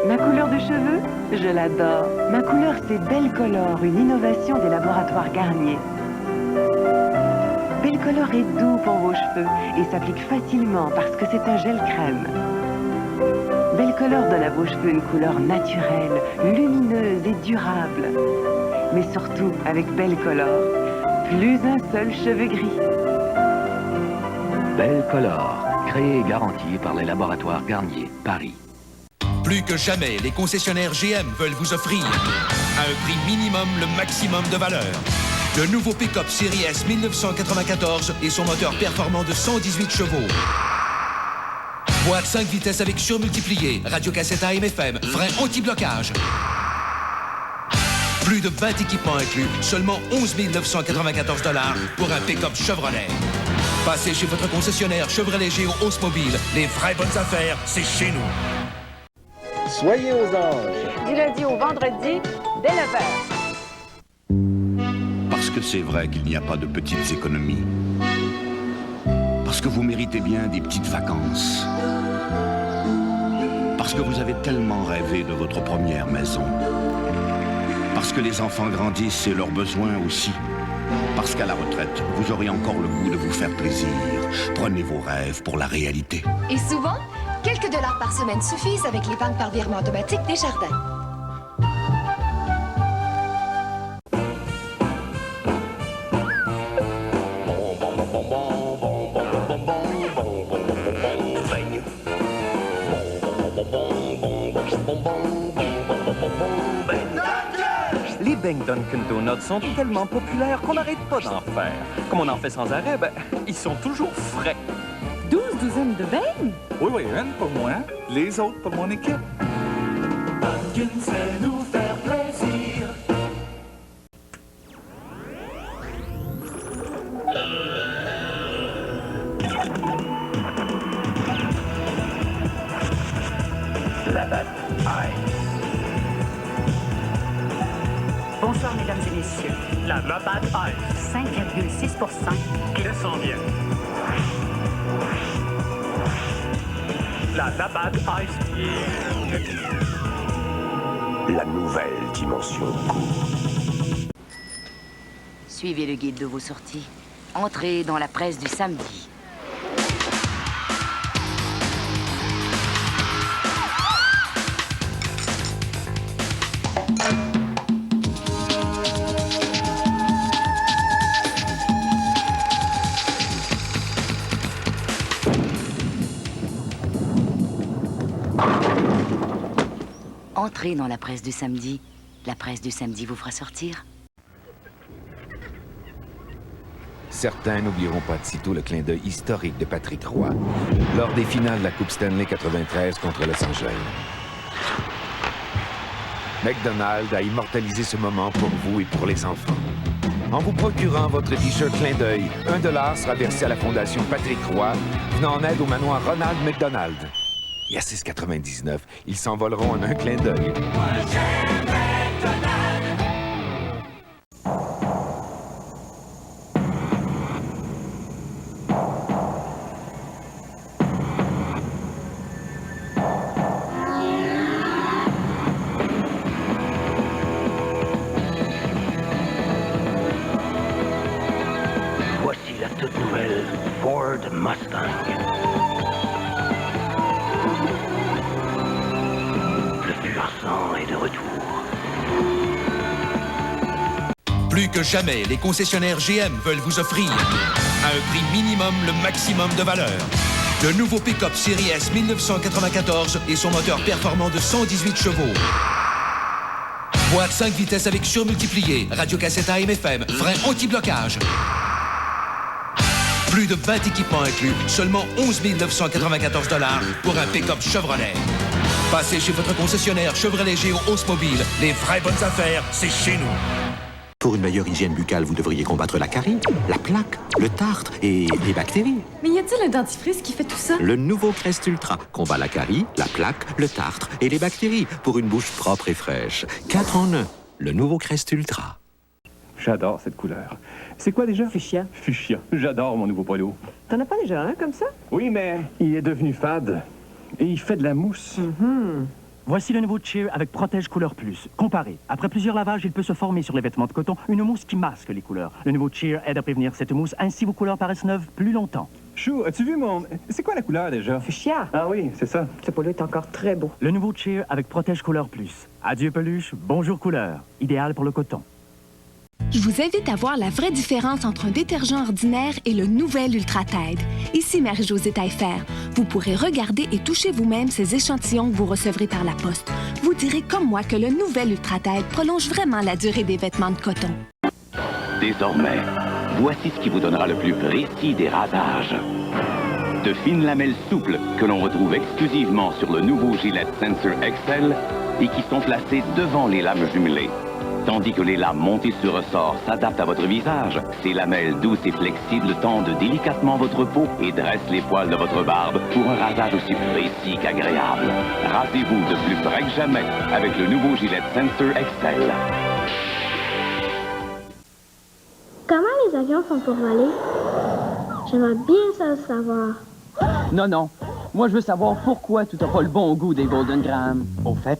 Ma couleur de cheveux, je l'adore. Ma couleur, c'est Belcolor, une innovation des laboratoires Garnier. Belcolor est doux pour vos cheveux et s'applique facilement parce que c'est un gel crème. Belcolor donne à vos cheveux une couleur naturelle, lumineuse et durable. Mais surtout, avec Belcolor, plus un seul cheveu gris. Belcolor, créé et garanti par les laboratoires Garnier, Paris. Plus que jamais, les concessionnaires GM veulent vous offrir, à un prix minimum, le maximum de valeur. Le nouveau pick-up Série S 1994 et son moteur performant de 118 chevaux. Boîte 5 vitesses avec surmultiplié, radiocassette AM/FM, frein anti-blocage. Plus de 20 équipements inclus, seulement 11 994 $ pour un pick-up Chevrolet. Passez chez votre concessionnaire Chevrolet Géo Oldsmobile. Les vraies bonnes affaires, c'est chez nous. Soyez aux anges. Du lundi au vendredi, dès 9h. Parce que c'est vrai qu'il n'y a pas de petites économies. Parce que vous méritez bien des petites vacances. Parce que vous avez tellement rêvé de votre première maison. Parce que les enfants grandissent et leurs besoins aussi. Parce qu'à la retraite, vous aurez encore le goût de vous faire plaisir. Prenez vos rêves pour la réalité. Et souvent, quelques dollars par semaine suffisent avec l'épargne par virement automatique des jardins. Les beignes Dunkin' Donuts sont tellement populaires qu'on n'arrête pas d'en faire. Comme on en fait sans arrêt, ils sont toujours frais. 12 douzaines de beignes? Oui, une pour moi, les autres pour mon équipe. Dunkin' sait nous faire plaisir. La batte Ice. Bonsoir, mesdames et messieurs. La Labatt Ice. 5,6%. Descend bien. La Labatt Ice. La nouvelle dimension goût. Suivez le guide de vos sorties. Entrez dans la presse du samedi. Entrez dans la presse du samedi. La presse du samedi vous fera sortir. Certains n'oublieront pas de sitôt le clin d'œil historique de Patrick Roy lors des finales de la Coupe Stanley 93 contre Los Angeles. McDonald's a immortalisé ce moment pour vous et pour les enfants. En vous procurant votre t-shirt clin d'œil, $1 sera versé à la Fondation Patrick Roy, venant en aide au manoir Ronald McDonald. Et à 6,99, ils s'envoleront en un clin d'œil. Voici la toute nouvelle Ford Mustang. Est de retour. Plus que jamais, les concessionnaires GM veulent vous offrir, à un prix minimum, le maximum de valeur. Le nouveau pick-up Série S 1994 et son moteur performant de 118 chevaux. Boîte 5 vitesses avec surmultiplié, radiocassette AM/FM, frein anti-blocage. Plus de 20 équipements inclus, seulement 11 994 $ pour un pick-up Chevrolet. Passez chez votre concessionnaire Chevrolet Géo Oldsmobile. Les vraies bonnes affaires, c'est chez nous. Pour une meilleure hygiène buccale, vous devriez combattre la carie, la plaque, le tartre et les bactéries. Mais y a-t-il un dentifrice qui fait tout ça? Le nouveau Crest Ultra combat la carie, la plaque, le tartre et les bactéries pour une bouche propre et fraîche. 4 en 1. Le nouveau Crest Ultra. J'adore cette couleur. C'est quoi déjà? Fuchsia. Fuchsia. J'adore mon nouveau polo. T'en as pas déjà un comme ça? Oui, mais il est devenu fade. Et il fait de la mousse. Voici le nouveau Cheer avec Protège Couleur Plus. Comparé. Après plusieurs lavages, il peut se former sur les vêtements de coton une mousse qui masque les couleurs. Le nouveau Cheer aide à prévenir cette mousse, ainsi vos couleurs paraissent neuves plus longtemps. Chou, as-tu vu mon... C'est quoi la couleur déjà? Fuchsia. Ah oui, c'est ça. Ce polo est encore très beau. Le nouveau Cheer avec Protège Couleur Plus. Adieu peluche, bonjour couleur. Idéal pour le coton. Je vous invite à voir la vraie différence entre un détergent ordinaire et le nouvel Ultra Tide. Ici Marie-Josée Taillefer. Vous pourrez regarder et toucher vous-même ces échantillons que vous recevrez par la poste. Vous direz comme moi que le nouvel Ultra Tide prolonge vraiment la durée des vêtements de coton. Désormais, voici ce qui vous donnera le plus précis des rasages. De fines lamelles souples que l'on retrouve exclusivement sur le nouveau Gillette Sensor XL et qui sont placées devant les lames jumelées. Tandis que les lames montées sur ressort s'adaptent à votre visage, ces lamelles douces et flexibles tendent délicatement votre peau et dressent les poils de votre barbe pour un rasage aussi précis qu'agréable. Rasez-vous de plus près que jamais avec le nouveau Gillette Sensor XL. Comment les avions font pour voler? J'aimerais bien ça le savoir. Non, non. Moi, je veux savoir pourquoi tout n'a pas le bon goût des Golden Graham. Au fait,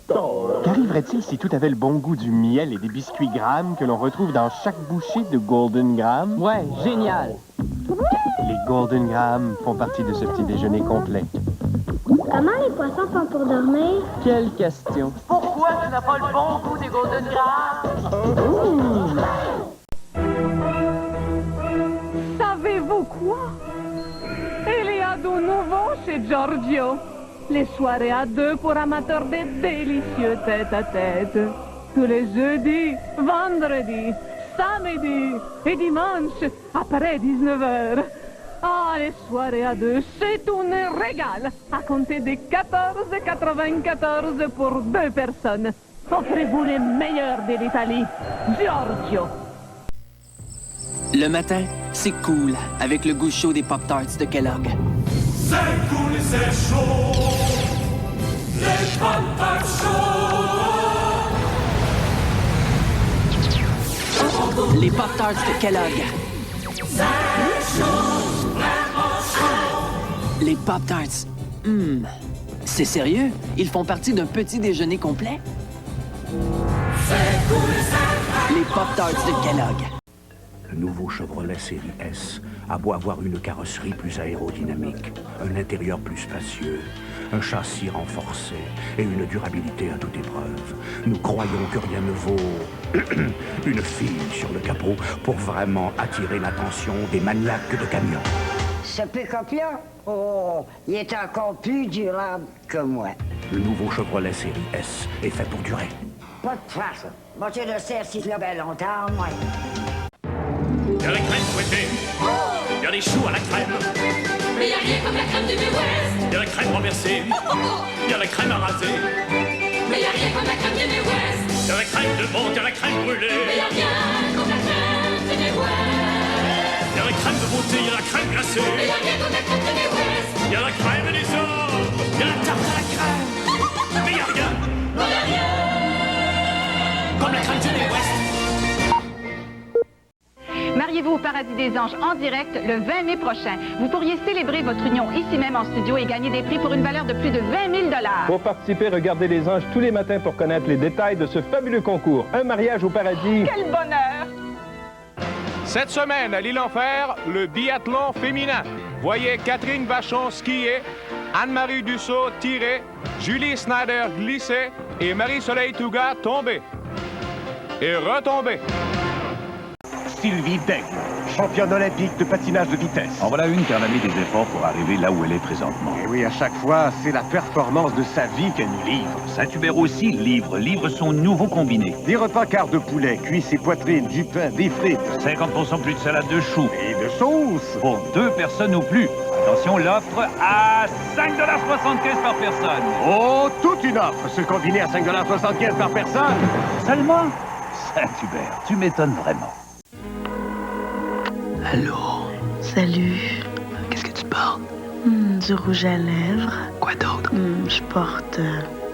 qu'arriverait-il si tout avait le bon goût du miel et des biscuits Graham que l'on retrouve dans chaque bouchée de Golden Graham? Ouais, génial. Les Golden Graham font partie de ce petit déjeuner complet. Comment les poissons font pour dormir? Quelle question. Pourquoi tu n'as pas le bon goût des Golden Graham? Savez-vous quoi? Il y a de nouveau chez Giorgio. Les soirées à deux pour amateurs de délicieux tête-à-tête. Tous les jeudis, vendredis, samedis et dimanches après 19h. Ah, les soirées à deux, c'est un régal. À compter de 14,94 pour 2 personnes. Offrez-vous les meilleurs de l'Italie. Giorgio. Le matin, c'est cool avec le goût chaud des Pop-Tarts de Kellogg. C'est cool et c'est chaud. Les Pop-Tarts chauds. Les Pop-Tarts de Kellogg. C'est chaud, vraiment chaud. Les Pop-Tarts. C'est sérieux? Ils font partie d'un petit déjeuner complet? C'est cool et c'est Les Pop-Tarts de Kellogg. Le nouveau Chevrolet Série S a beau avoir une carrosserie plus aérodynamique, un intérieur plus spacieux, un châssis renforcé et une durabilité à toute épreuve. Nous croyons que rien ne vaut une fille sur le capot pour vraiment attirer l'attention des maniaques de camions. Ce pick-up-là, oh, il est encore plus durable que moi. Le nouveau Chevrolet Série S est fait pour durer. Pas de trace. Moi, je le sais si là bien longtemps, moi. Il y a la crème fouettée. Il y a des choux à la crème. Mais y a rien comme la crème du Midwest. Il y a la crème renversée. Il y a la crème à raser. Mais y a rien comme la crème du Midwest. Il y a la crème de menthe, il y a la crème brûlée. Mais y a rien comme la crème du Midwest. Il y a la crème de beauté, il y a la crème glacée. Mais y a rien comme la crème du Midwest. Il y a la crème des hommes. Il y a la tarte à la crème. Mais y a rien. Mais y a rien comme la crème du Midwest. Mariez-vous au Paradis des Anges en direct le 20 mai prochain. Vous pourriez célébrer votre union ici même en studio et gagner des prix pour une valeur de plus de 20 000 $. Pour participer, regardez Les Anges tous les matins pour connaître les détails de ce fabuleux concours. Un mariage au paradis. Quel bonheur! Cette semaine, à l'Île-en-Fer, le biathlon féminin. Voyez Catherine Vachon skier, Anne-Marie Dussault tirer, Julie Snyder glisser et Marie-Soleil Touga tomber. Et retomber. Sylvie Daigle, championne olympique de patinage de vitesse. En voilà une qui en a mis des efforts pour arriver là où elle est présentement. Et oui, à chaque fois, c'est la performance de sa vie qu'elle nous livre. Saint-Hubert aussi livre son nouveau combiné. Des repas quart de poulet, cuisses et poitrines, du pain, des frites. 50% plus de salade de choux. Et de sauce. Pour 2 personnes ou plus. Attention, l'offre à 5,75 $ par personne. Oh, toute une offre, ce combiné à 5,75 $ par personne. Seulement? Saint-Hubert, tu m'étonnes vraiment. Allô? Salut. Qu'est-ce que tu portes? Du rouge à lèvres. Quoi d'autre? Je porte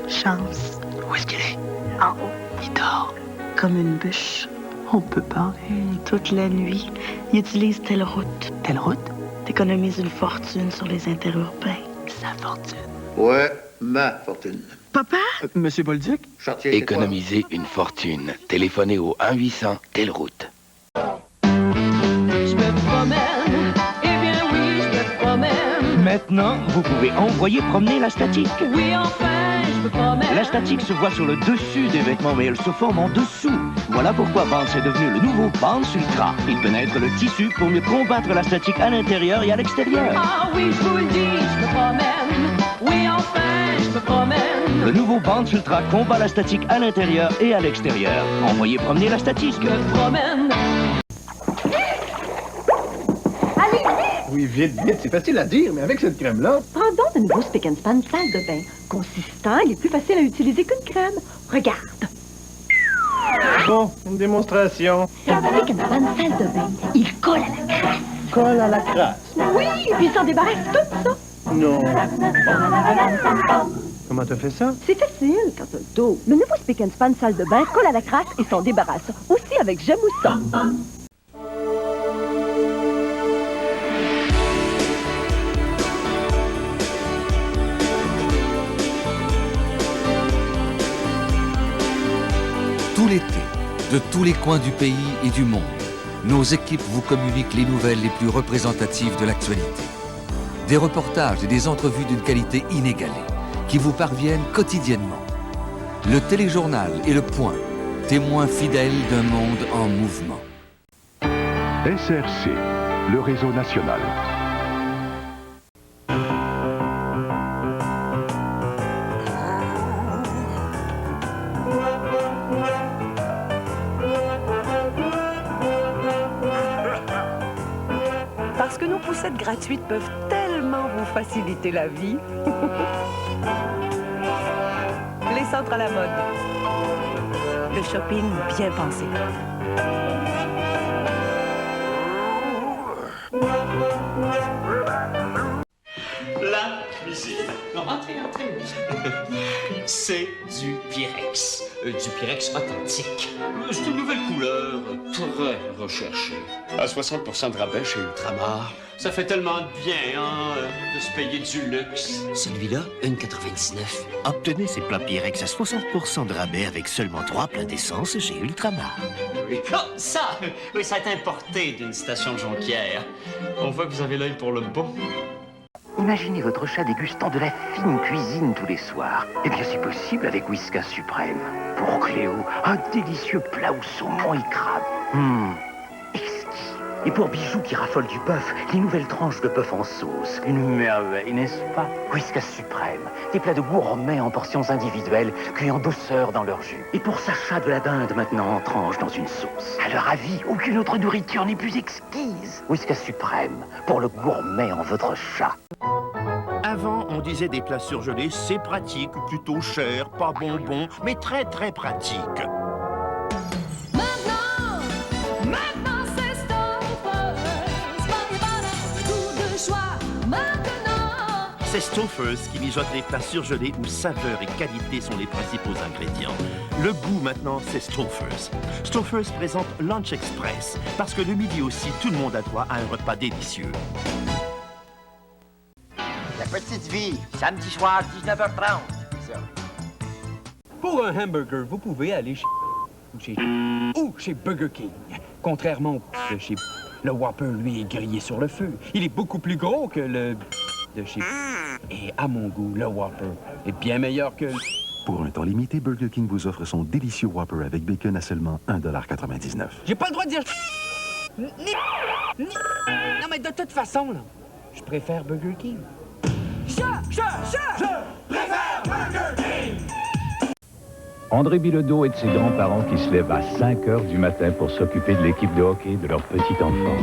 chance. Où est-ce qu'il est? En haut. Il dort. Comme une bûche. On peut parler. Toute la nuit. Il utilise telle route. Quelle route? T'es économise une fortune sur les interurbains. Sa fortune. Ouais, ma fortune. Papa? Monsieur Bolduc? Chartier, c'est Économiser une fortune. Téléphonez au 1-800 telle route. Je me promène, eh bien oui, je me promène. Maintenant, vous pouvez envoyer promener la statique. Oui, enfin, je me promène. La statique se voit sur le dessus des vêtements, mais elle se forme en dessous. Voilà pourquoi Bands est devenu le nouveau Bands Ultra. Il pénètre le tissu pour mieux combattre la statique à l'intérieur et à l'extérieur. Ah oui, je vous le dis, je me promène. Oui, enfin, je me promène. Le nouveau Bands Ultra combat la statique à l'intérieur et à l'extérieur. Envoyez promener la statique. Je me promène. Allez, vite! Oui, vite, vite, c'est facile à dire, mais avec cette crème-là... Prends donc de nouveau Spick and Span salle de bain. Consistant, il est plus facile à utiliser qu'une crème. Regarde. Bon, une démonstration. Spick and Span salle de bain, il colle à la crasse. Colle à la crasse. Oui, et puis il s'en débarrasse tout ça. Non. Comment t'as fait ça? C'est facile quand t'as le dos. Le nouveau Spick and Span salle de bain colle à la crasse et s'en débarrasse. Aussi avec Jamoussa. Tout l'été, de tous les coins du pays et du monde, nos équipes vous communiquent les nouvelles les plus représentatives de l'actualité. Des reportages et des entrevues d'une qualité inégalée qui vous parviennent quotidiennement. Le téléjournal et le Point, témoins fidèles d'un monde en mouvement. SRC, le réseau national. Parce que nos poussettes gratuites peuvent tellement vous faciliter la vie. Les centres à la mode. Le shopping bien pensé. La cuisine. Entrez. C'est du Pyrex. Du Pyrex authentique. C'est une nouvelle couleur, très recherchée. À 60% de rabais chez Ultramar. Ça fait tellement de bien, hein, de se payer du luxe. Celui-là, 1,99. Obtenez ces plats Pyrex à 60% de rabais avec seulement 3 plats d'essence chez Ultramar. Oui. Oh, ça a été importé d'une station de Jonquière. On voit que vous avez l'œil pour le bon. Imaginez votre chat dégustant de la fine cuisine tous les soirs. Eh bien, c'est possible avec Whiskas Suprême. Pour Cléo, un délicieux plat au saumon et crabe. Exquis. Et pour Bijou qui raffole du bœuf, les nouvelles tranches de bœuf en sauce. Une merveille, n'est-ce pas? Whiskas Suprême. Des plats de gourmets en portions individuelles, cuits en douceur dans leur jus. Et pour Sacha, de la dinde maintenant en tranches dans une sauce. À leur avis, aucune autre nourriture n'est plus exquise. Whiskas Suprême, pour le gourmet en votre chat. Avant, on disait des plats surgelés, c'est pratique, plutôt cher, pas bonbon, mais très très pratique. Maintenant c'est Stouffer's. Mangez pas tout de choix. Maintenant. C'est Stouffer's qui mijote les plats surgelés où saveur et qualité sont les principaux ingrédients. Le goût maintenant, c'est Stouffer's. Stouffer's présente Lunch Express, parce que le midi aussi, tout le monde a droit à un repas délicieux. La petite vie, samedi soir, 19h30. Pour un hamburger, vous pouvez aller chez Burger King. Contrairement au de chez... Le Whopper, lui, est grillé sur le feu. Il est beaucoup plus gros que le de chez... Et à mon goût, le Whopper est bien meilleur que... Pour un temps limité, Burger King vous offre son délicieux Whopper avec bacon à seulement 1,99 $. J'ai pas le droit de dire... Non, mais de toute façon, là, je préfère Burger King. Je préfère Burger King! André Bilodeau et de ses grands-parents qui se lèvent à 5 heures du matin pour s'occuper de l'équipe de hockey de leur petit enfant.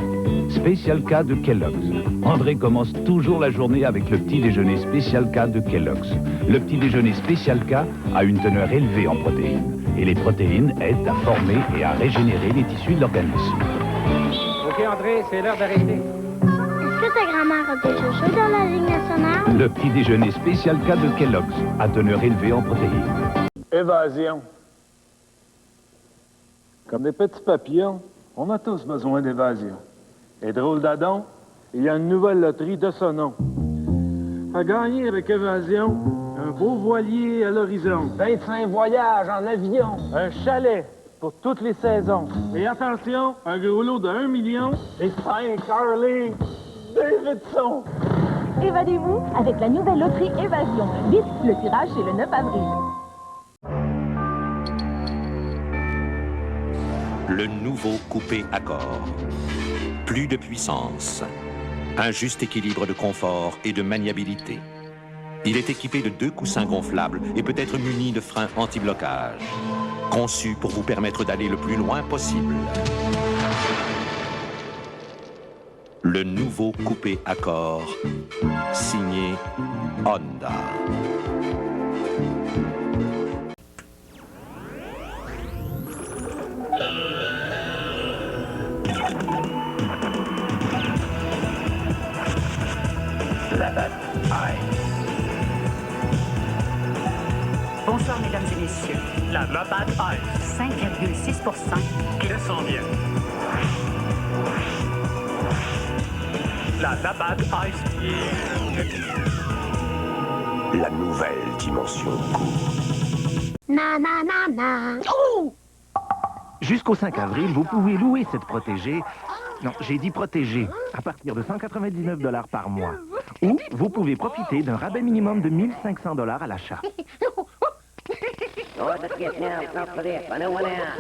Spécial K de Kellogg's. André commence toujours la journée avec le petit déjeuner Spécial K de Kellogg's. Le petit déjeuner Spécial K a une teneur élevée en protéines. Et les protéines aident à former et à régénérer les tissus de l'organisme. OK, André, c'est l'heure d'arrêter. Est-ce que ta grand-mère a des chaussures dans la Ligue nationale? Le petit déjeuner Spécial K de Kellogg's à teneur élevée en protéines. Évasion. Comme des petits papillons, on a tous besoin d'évasion. Et drôle d'Adam, il y a une nouvelle loterie de ce nom. À gagner avec Évasion, un beau voilier à l'horizon. 25 voyages en avion. Un chalet pour toutes les saisons. Et attention, un gros lot de 1 million et 5 Harley Davidson. Évadez-vous avec la nouvelle loterie Évasion. Vite, le tirage est le 9 avril. Le nouveau coupé Accord. Plus de puissance. Un juste équilibre de confort et de maniabilité. Il est équipé de 2 coussins gonflables et peut être muni de freins anti-blocage. Conçu pour vous permettre d'aller le plus loin possible. Le nouveau coupé Accord, signé Honda. La bataille. Bonsoir, mesdames et messieurs. La bataille. 5,6%. Qui le sent bien. La bataille. La nouvelle dimension court. Na na na na. Oh! Jusqu'au 5 avril, vous pouvez louer cette protégée. Non, j'ai dit protégée, à partir de 199 $ par mois. Ou vous pouvez profiter d'un rabais minimum de 1 500 $ à l'achat.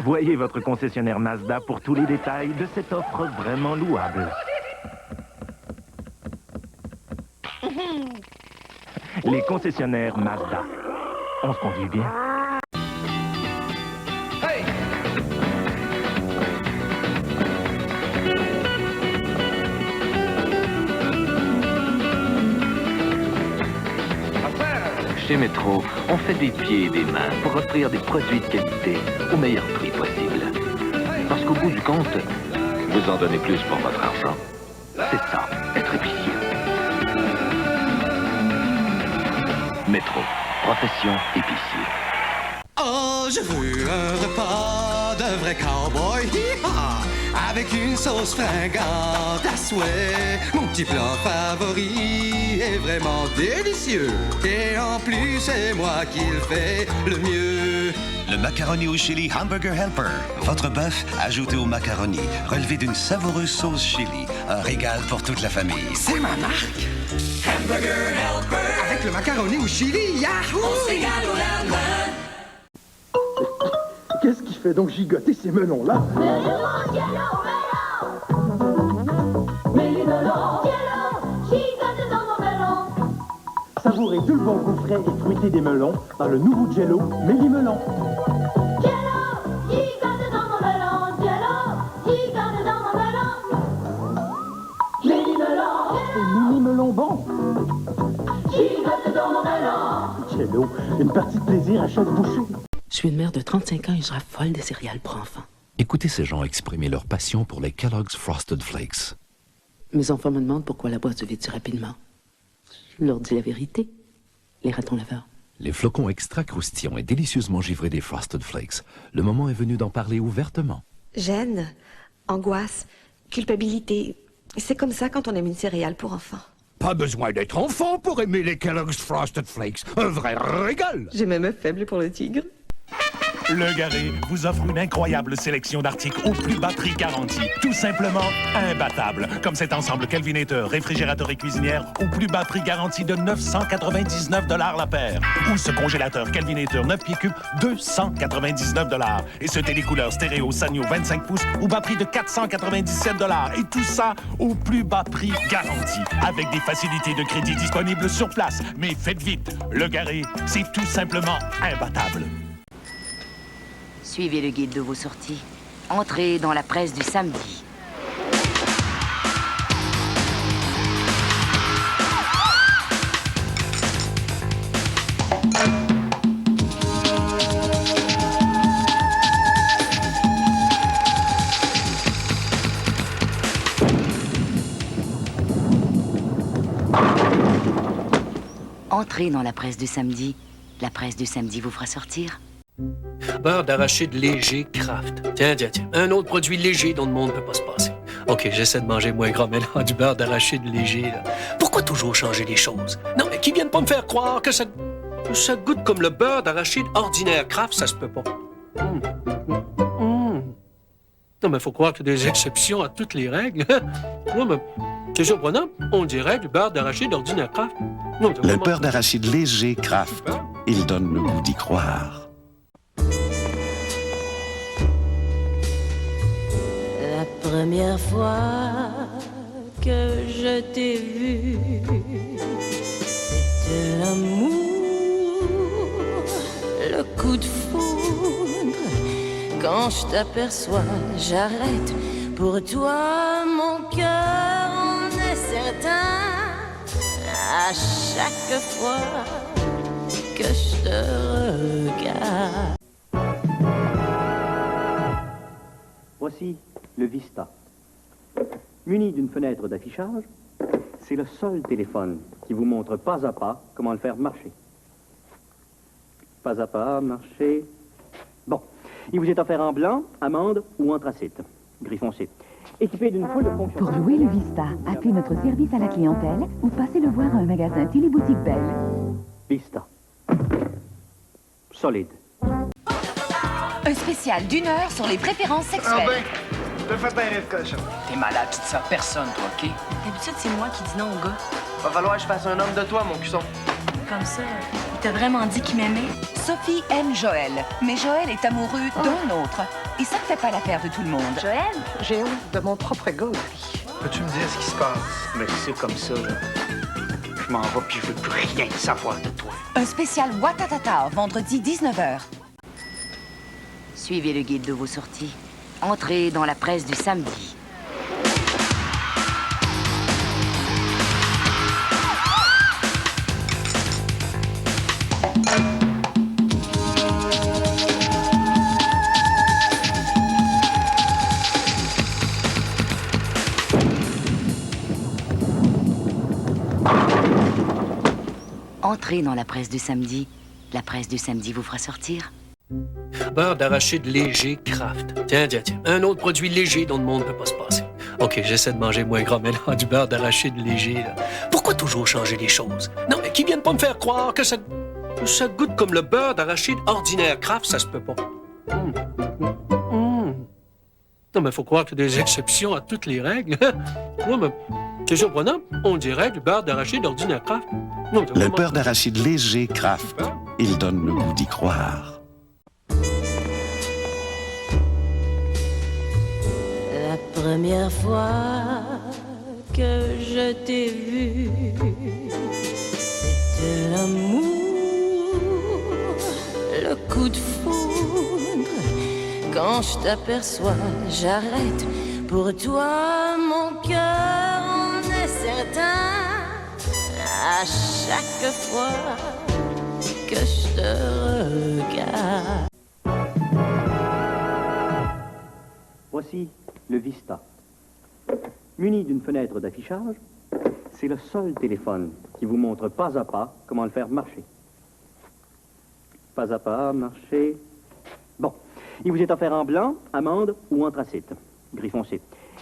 Voyez votre concessionnaire Mazda pour tous les détails de cette offre vraiment louable. Les concessionnaires Mazda. On se conduit bien. Chez Métro, on fait des pieds et des mains pour offrir des produits de qualité au meilleur prix possible. Parce qu'au bout du compte, vous en donnez plus pour votre argent. C'est ça, être épicier. Métro, profession épicier. Oh, je veux un repas de vrai cowboy, avec une sauce fringante à souhait. Mon petit plat favori est vraiment délicieux. Et en plus, c'est moi qui le fais le mieux. Le macaroni au chili Hamburger Helper. Votre bœuf ajouté au macaroni, relevé d'une savoureuse sauce chili. Un régal pour toute la famille. C'est ma marque! Hamburger Helper! Avec le macaroni au chili, yahoo! On se régale au Helper! Qu'est-ce qui fait donc gigoter ces melons-là? Savourez tout le bon goût frais et fruité des melons dans le nouveau Jello Méli-Melon. Et mini-melon bon. Jello, une partie de plaisir à chaque bouchée. Je suis une mère de 35 ans et je raffole des céréales pour enfants. Écoutez ces gens exprimer leur passion pour les Kellogg's Frosted Flakes. Mes enfants me demandent pourquoi la boîte se vide si rapidement. Je leur dis la vérité. Les ratons laveurs. Les flocons extra croustillants et délicieusement givrés des Frosted Flakes. Le moment est venu d'en parler ouvertement. Gêne, angoisse, culpabilité. C'est comme ça quand on aime une céréale pour enfants. Pas besoin d'être enfant pour aimer les Kellogg's Frosted Flakes. Un vrai régal! J'ai même un faible pour le tigre. Le Garé vous offre une incroyable sélection d'articles au plus bas prix garanti. Tout simplement imbattable. Comme cet ensemble Kelvinator, réfrigérateur et cuisinière au plus bas prix garanti de 999 $ la paire. Ou ce congélateur Kelvinator 9 pieds cubes, 299 $. Et ce télécouleur stéréo Sanyo 25 pouces au bas prix de 497 $. Et tout ça au plus bas prix garanti. Avec des facilités de crédit disponibles sur place. Mais faites vite, Le Garé, c'est tout simplement imbattable. Suivez le guide de vos sorties. Entrez dans la presse du samedi. Entrez dans la presse du samedi. La presse du samedi vous fera sortir. Beurre d'arachide léger Kraft. Tiens. Un autre produit léger dont le monde ne peut pas se passer. OK, j'essaie de manger moins gras, mais là, du beurre d'arachide léger, là. Pourquoi toujours changer les choses? Non, mais qui viennent pas me faire croire que ça goûte comme le beurre d'arachide ordinaire Kraft, ça se peut pas. Non, mais faut croire qu'il y a des exceptions à toutes les règles. Non, mais c'est surprenant. On dirait du beurre d'arachide ordinaire Kraft. Non, Le beurre d'arachide léger Kraft, il donne le goût d'y croire. La première fois que je t'ai vu, c'était l'amour, le coup de foudre. Quand je t'aperçois, j'arrête. Pour toi, mon cœur en est certain. À chaque fois que je te regarde. Voici le Vista. Muni d'une fenêtre d'affichage, c'est le seul téléphone qui vous montre pas à pas comment le faire marcher. Pas à pas, marcher. Bon, il vous est offert en blanc, amande ou anthracite. Gris foncé. Équipé d'une foule de fonctions. Pour louer le Vista, appelez notre service à la clientèle ou passez le voir à un magasin Téléboutique Belle. Vista. Solide. Un spécial d'1 heure sur les préférences sexuelles. Ah ben, te fais pas rire, cochon. T'es malade, tu te sers personne, toi, OK? D'habitude, c'est moi qui dis non au gars. Va falloir que je fasse un homme de toi, mon cusson. Comme ça, il t'a vraiment dit qu'il m'aimait? Sophie aime Joël, mais Joël est amoureux d'un autre. Et ça ne fait pas l'affaire de tout le monde. Joël, j'ai honte de mon propre gars, lui. Peux-tu me dire ce qui se passe? Mais c'est comme ça, là. Je m'en vais puis je veux plus rien savoir de toi. Un spécial Watatata, vendredi 19h. Suivez le guide de vos sorties. Entrez dans la presse du samedi. Entrez dans la presse du samedi. La presse du samedi vous fera sortir. Beurre d'arachide léger Kraft. Tiens. Un autre produit léger dont le monde ne peut pas se passer. OK, j'essaie de manger moins gras, mais là, du beurre d'arachide léger, là. Pourquoi toujours changer les choses? Non, mais qui viennent pas me faire croire que ça goûte comme le beurre d'arachide ordinaire Kraft, ça se peut pas. Non, mais faut croire qu'il y a des exceptions à toutes les règles. Non, mais c'est surprenant. On dirait du beurre d'arachide ordinaire Kraft. Non, Le beurre d'arachide léger Kraft, il donne le goût d'y croire. La première fois que je t'ai vu, c'était l'amour, le coup de foudre. Quand je t'aperçois, j'arrête. Pour toi, mon cœur en est certain. À chaque fois que je te regarde. Voici le Vista. Muni d'une fenêtre d'affichage, c'est le seul téléphone qui vous montre pas à pas comment le faire marcher. Pas à pas, marcher. Bon, il vous est offert en blanc, amande ou anthracite. Gris foncé.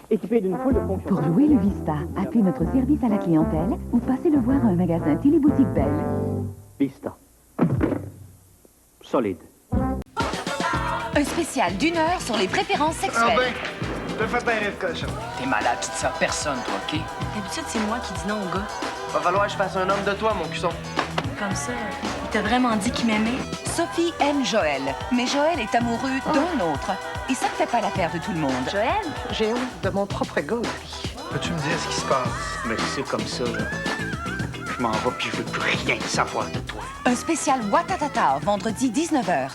Équipé d'une foule de fonctions. Pour louer le Vista, appelez notre service à la clientèle ou passez le voir à un magasin Téléboutique Belle. Vista. Solide. Un spécial d'1 heure sur les préférences sexuelles. Ah ben, te fais pas rire, cochon. T'es malade, tu te sers personne, toi, OK? D'habitude, c'est moi qui dis non au gars. Va falloir que je fasse un homme de toi, mon cusson. Comme ça, il t'a vraiment dit qu'il m'aimait? Sophie aime Joël, mais Joël est amoureux d'un autre. Et ça ne fait pas l'affaire de tout le monde. Joël, j'ai honte de mon propre gars, lui. Peux-tu me dire ce qui se passe? Mais c'est comme ça, là. Je m'en vais puis je veux plus rien savoir de toi. Un spécial Watatata, vendredi 19h.